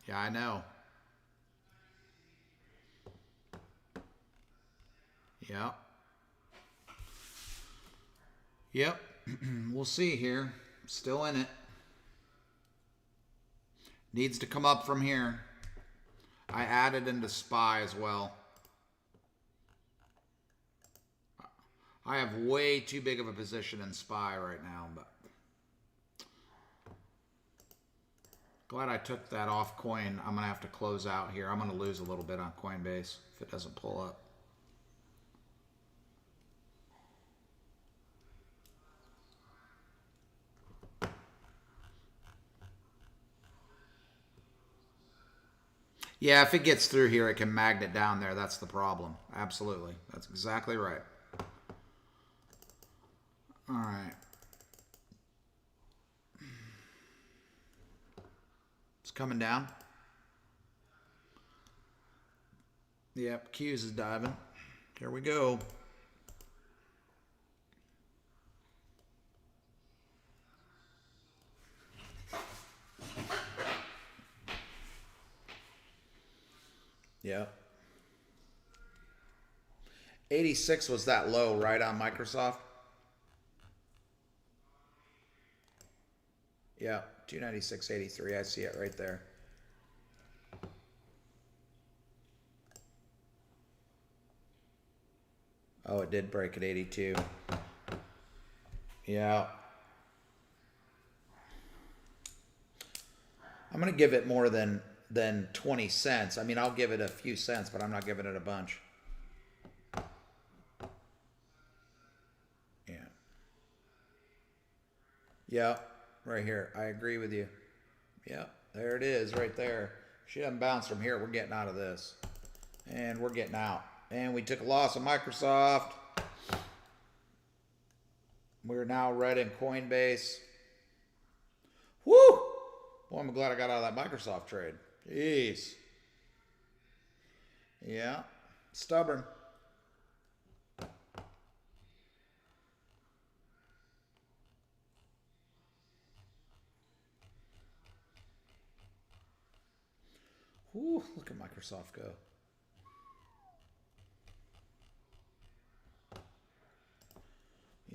Yeah, I know. Yep. Yep. We'll see here. Still in it. Needs to come up from here. I added into SPY as well. I have way too big of a position in SPY right now, but glad I took that off coin. I'm going to have to close out here. I'm going to lose a little bit on Coinbase if it doesn't pull up. Yeah, if it gets through here, it can magnet down there. That's the problem. Absolutely. That's exactly right. All right. It's coming down. Yep, Q's is diving. Here we go. Yep. 86 was that low, right, on Microsoft? Yeah, 296.83. I see it right there. Oh, it did break at 82. Yeah. I'm going to give it more than 20 cents. I mean, I'll give it a few cents, but I'm not giving it a bunch. Yeah. Yeah, right here. I agree with you. Yeah, there it is right there. She doesn't bounce from here. We're getting out of this. And we're getting out. And we took a loss on Microsoft. We're now red in Coinbase. Woo! Boy, I'm glad I got out of that Microsoft trade. Jeez. Yeah. Stubborn. Woo, look at Microsoft go.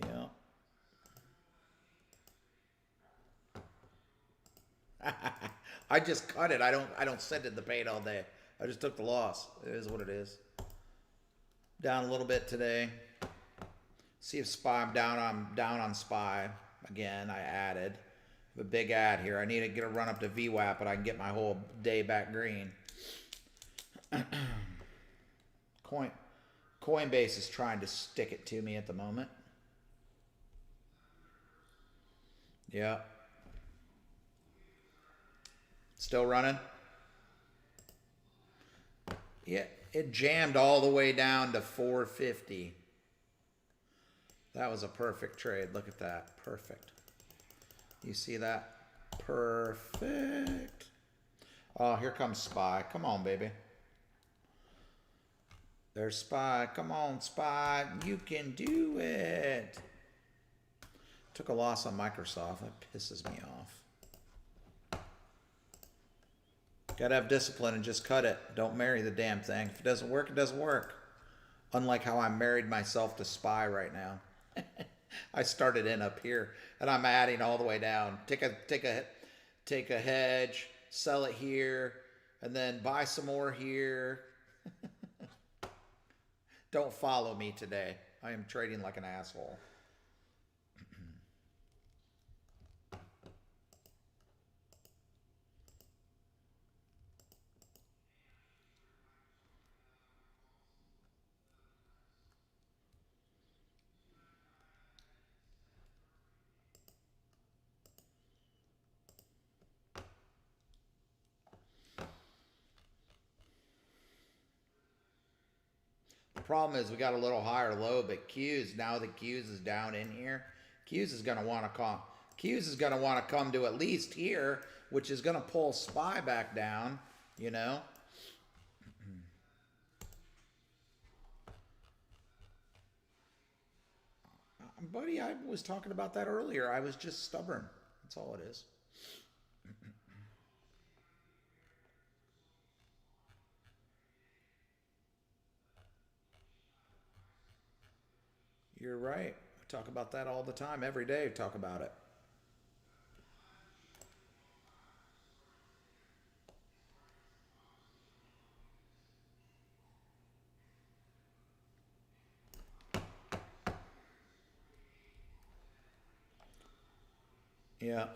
Yeah. I just cut it. I don't sit in the paint all day. I just took the loss. It is what it is. Down a little bit today. See if SPY. I'm down on SPY again. I added a big add here. I need to get a run up to VWAP, but I can get my whole day back green. Coinbase is trying to stick it to me at the moment. Yeah. Still running. Yeah, it jammed all the way down to 450. That was a perfect trade. Look at that. Perfect. You see that? Perfect. Oh, here comes SPY. Come on, baby. There's SPY. Come on, SPY. You can do it. Took a loss on Microsoft. That pisses me off. Gotta have discipline and just cut it. Don't marry the damn thing. If it doesn't work, it doesn't work. Unlike how I married myself to SPY right now. I started in up here and I'm adding all the way down. Take a hedge, sell it here, and then buy some more here. Don't follow me today. I am trading like an asshole. The problem is we got a little higher low, but Q's, now that Q's is down in here, Q's is going to want to come to at least here, which is going to pull SPY back down, you know. Buddy, I was talking about that earlier. I was just stubborn. That's all it is. You're right. We talk about that all the time. Every day we talk about it. Yeah.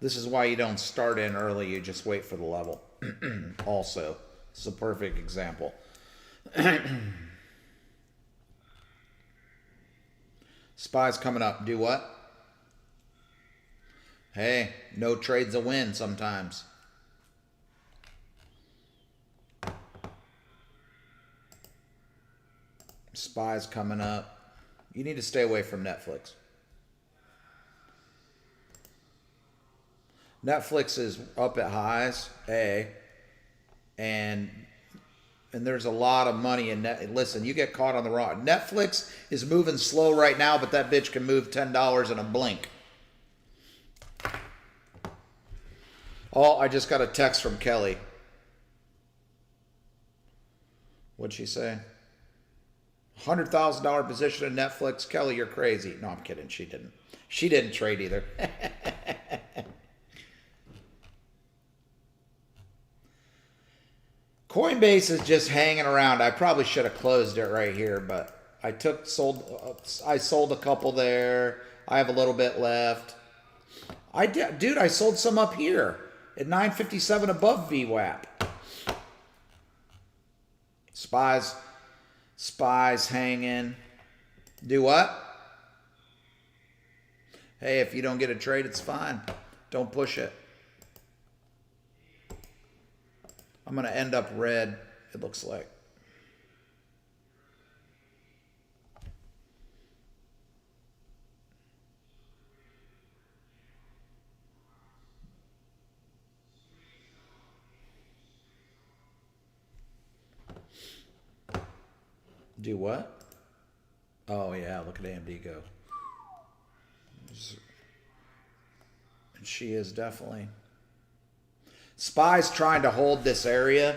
This is why you don't start in early. You just wait for the level. Also, it's a perfect example. SPY's coming up. Do what? Hey, no trade's a win sometimes. SPY's coming up. You need to stay away from Netflix. Netflix is up at highs, and there's a lot of money in net. Listen, you get caught on the wrong. Netflix is moving slow right now, but that bitch can move $10 in a blink. Oh, I just got a text from Kelly. What'd she say? $100,000 position in Netflix. Kelly, you're crazy. No, I'm kidding. She didn't. She didn't trade either. Coinbase is just hanging around. I probably should have closed it right here, but I sold a couple there. I have a little bit left. Dude, I sold some up here at 957 above VWAP. SPY's hanging. Do what? Hey, if you don't get a trade, it's fine. Don't push it. I'm going to end up red, it looks like. Do what? Oh, yeah, look at AMD go. And she is definitely... SPY's trying to hold this area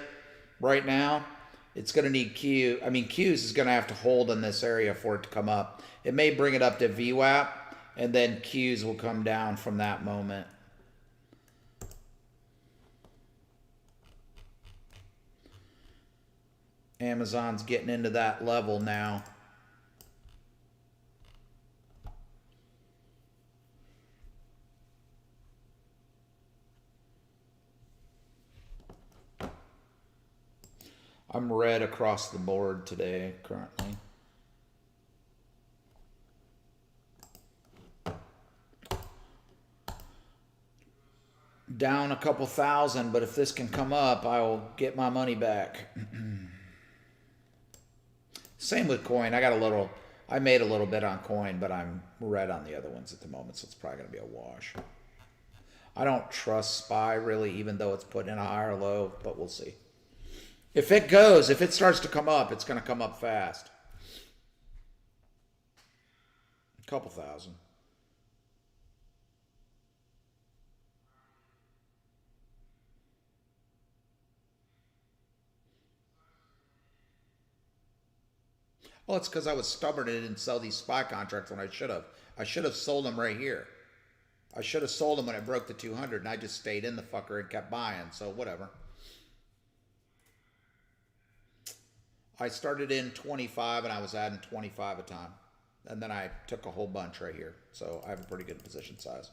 right now. It's going to need Q. I mean, Q's is going to have to hold in this area for it to come up. It may bring it up to VWAP, and then Q's will come down from that moment. Amazon's getting into that level now. I'm red across the board today, currently. Down a couple thousand, but if this can come up, I will get my money back. Same with coin. I made a little bit on coin, but I'm red on the other ones at the moment, so it's probably going to be a wash. I don't trust SPY really, even though it's put in a higher low, but we'll see. If it starts to come up, it's going to come up fast. A couple thousand. Well, it's because I was stubborn and didn't sell these SPY contracts when I should have. I should have sold them right here. I should have sold them when it broke the 200, and I just stayed in the fucker and kept buying, so whatever. I started in 25 and I was adding 25 a time. And then I took a whole bunch right here. So I have a pretty good position size.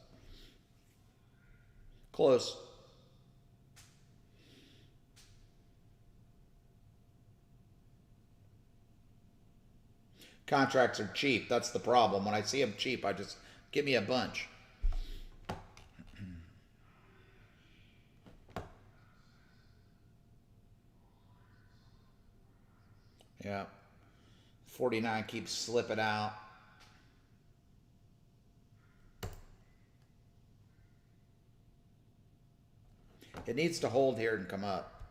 Close. Contracts are cheap. That's the problem. When I see them cheap, I just give me a bunch. Yeah. 49 keeps slipping out. It needs to hold here and come up.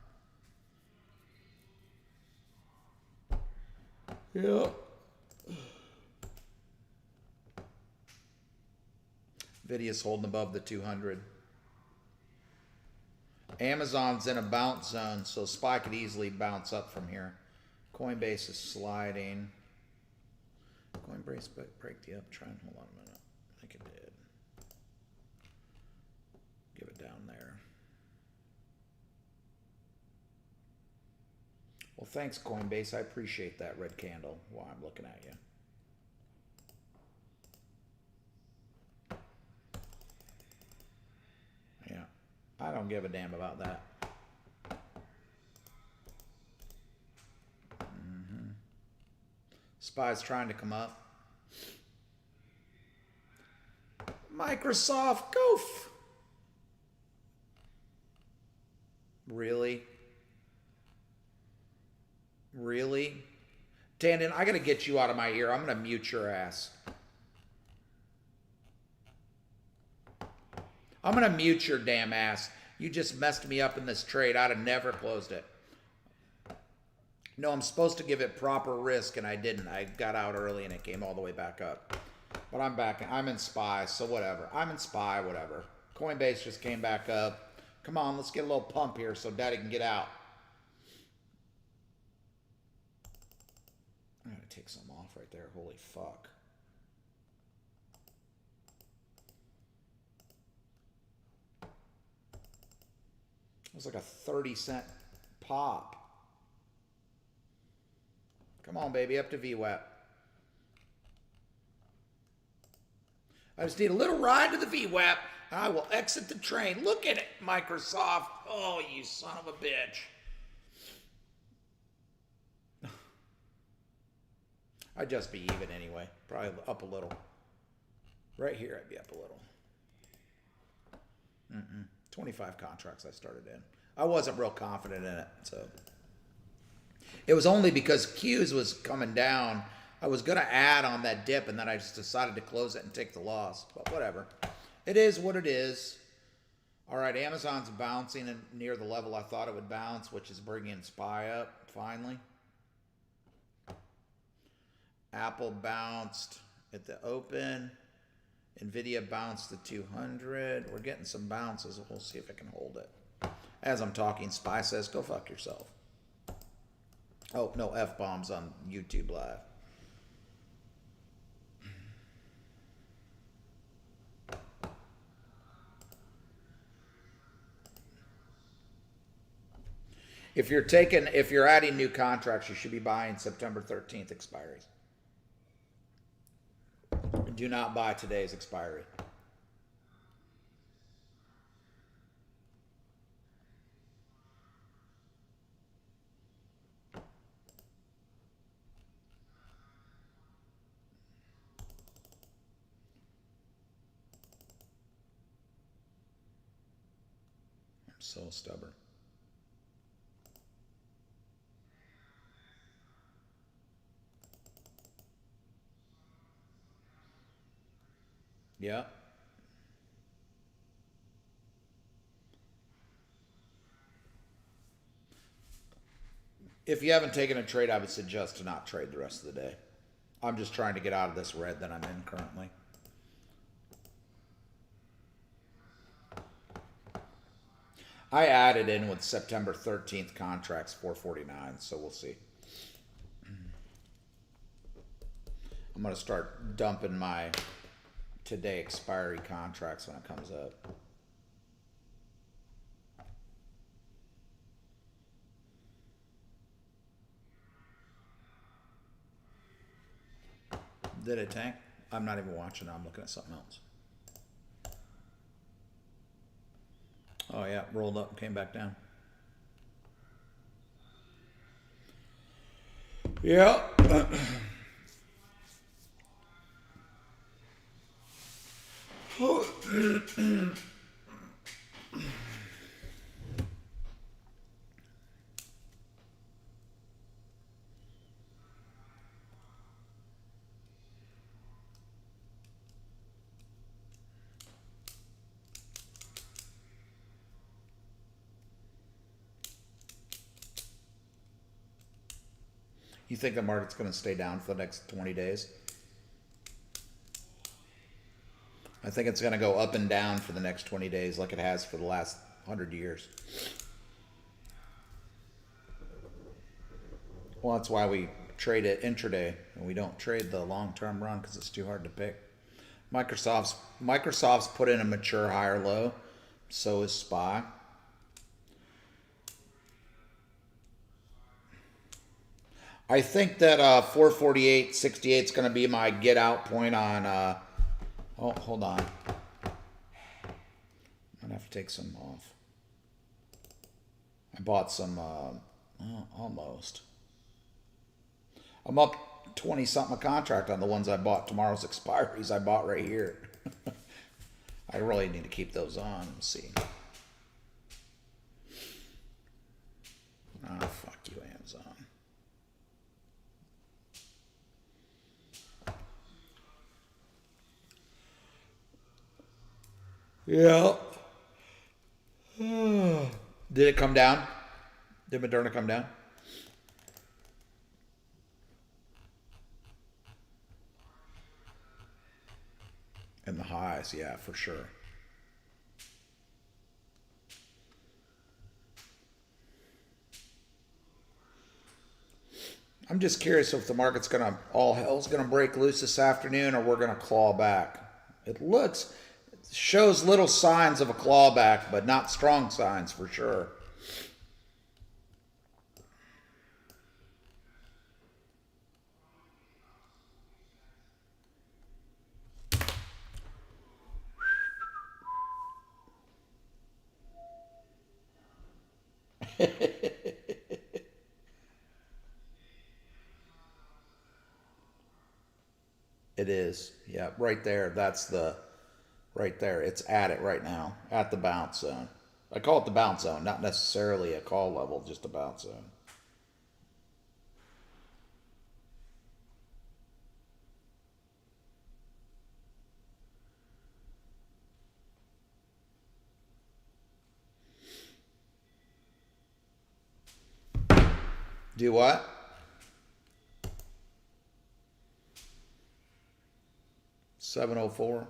Yeah. Nvidia's holding above the 200. Amazon's in a bounce zone, so SPY could easily bounce up from here. Coinbase is sliding. Coinbase break the uptrend. Hold on a minute. I think it did. Give it down there. Well, thanks, Coinbase. I appreciate that red candle while I'm looking at you. Yeah. I don't give a damn about that. SPY's trying to come up. Microsoft, goof. Really? Really? Tandon, I gotta get you out of my ear. I'm gonna mute your ass. I'm gonna mute your damn ass. You just messed me up in this trade. I'd have never closed it. No, I'm supposed to give it proper risk, and I didn't. I got out early, and it came all the way back up. But I'm back. I'm in SPY, so whatever. I'm in SPY, whatever. Coinbase just came back up. Come on, let's get a little pump here so Daddy can get out. I gotta take some off right there. Holy fuck. It was like a 30-cent pop. Come on, baby, up to VWAP. I just need a little ride to the VWAP, and I will exit the train. Look at it, Microsoft. Oh, you son of a bitch. I'd just be even anyway. Probably up a little. Right here, I'd be up a little. 25 contracts I started in. I wasn't real confident in it, so. It was only because Q's was coming down. I was going to add on that dip, and then I just decided to close it and take the loss. But whatever. It is what it is. All right, Amazon's bouncing near the level I thought it would bounce, which is bringing SPY up, finally. Apple bounced at the open. Nvidia bounced to 200. We're getting some bounces. We'll see if it can hold it. As I'm talking, SPY says, go fuck yourself. Oh, no F-bombs on YouTube Live. If you're adding new contracts, you should be buying September 13th expiries. Do not buy today's expiry. I'm so stubborn. Yeah. If you haven't taken a trade, I would suggest to not trade the rest of the day. I'm just trying to get out of this red that I'm in currently. I added in with September 13th contracts 449, so we'll see. I'm going to start dumping my today expiry contracts when it comes up. Did it tank? I'm not even watching. I'm looking at something else. Oh yeah, rolled up and came back down. Yeah. You think the market's going to stay down for the next 20 days? I think it's going to go up and down for the next 20 days like it has for the last 100 years. Well, that's why we trade it intraday and we don't trade the long-term run because it's too hard to pick. Microsoft's put in a mature higher low. So is SPY. I think that 448.68 is going to be my get out point on. Oh, hold on. I'm gonna have to take some off. I bought some. Almost. I'm up 20 something a contract on the ones I bought. Tomorrow's expiries I bought right here. I really need to keep those on. Let's see. Ah, fuck you, Amazon. Yeah. Did it come down? Did Moderna come down? In the highs, yeah, for sure. I'm just curious if the market's gonna, all hell's gonna break loose this afternoon or we're gonna claw back. It shows little signs of a clawback, but not strong signs for sure. It is. Yeah, right there. That's the, right there. It's at it right now, at the bounce zone. I call it the bounce zone, not necessarily a call level, just a bounce zone. Do what? $704.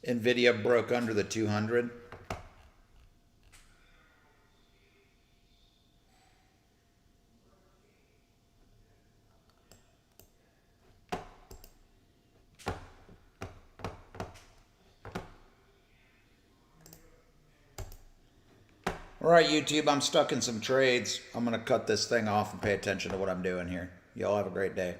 Nvidia broke under the 200. All right, YouTube, I'm stuck in some trades. I'm going to cut this thing off and pay attention to what I'm doing here. Y'all have a great day.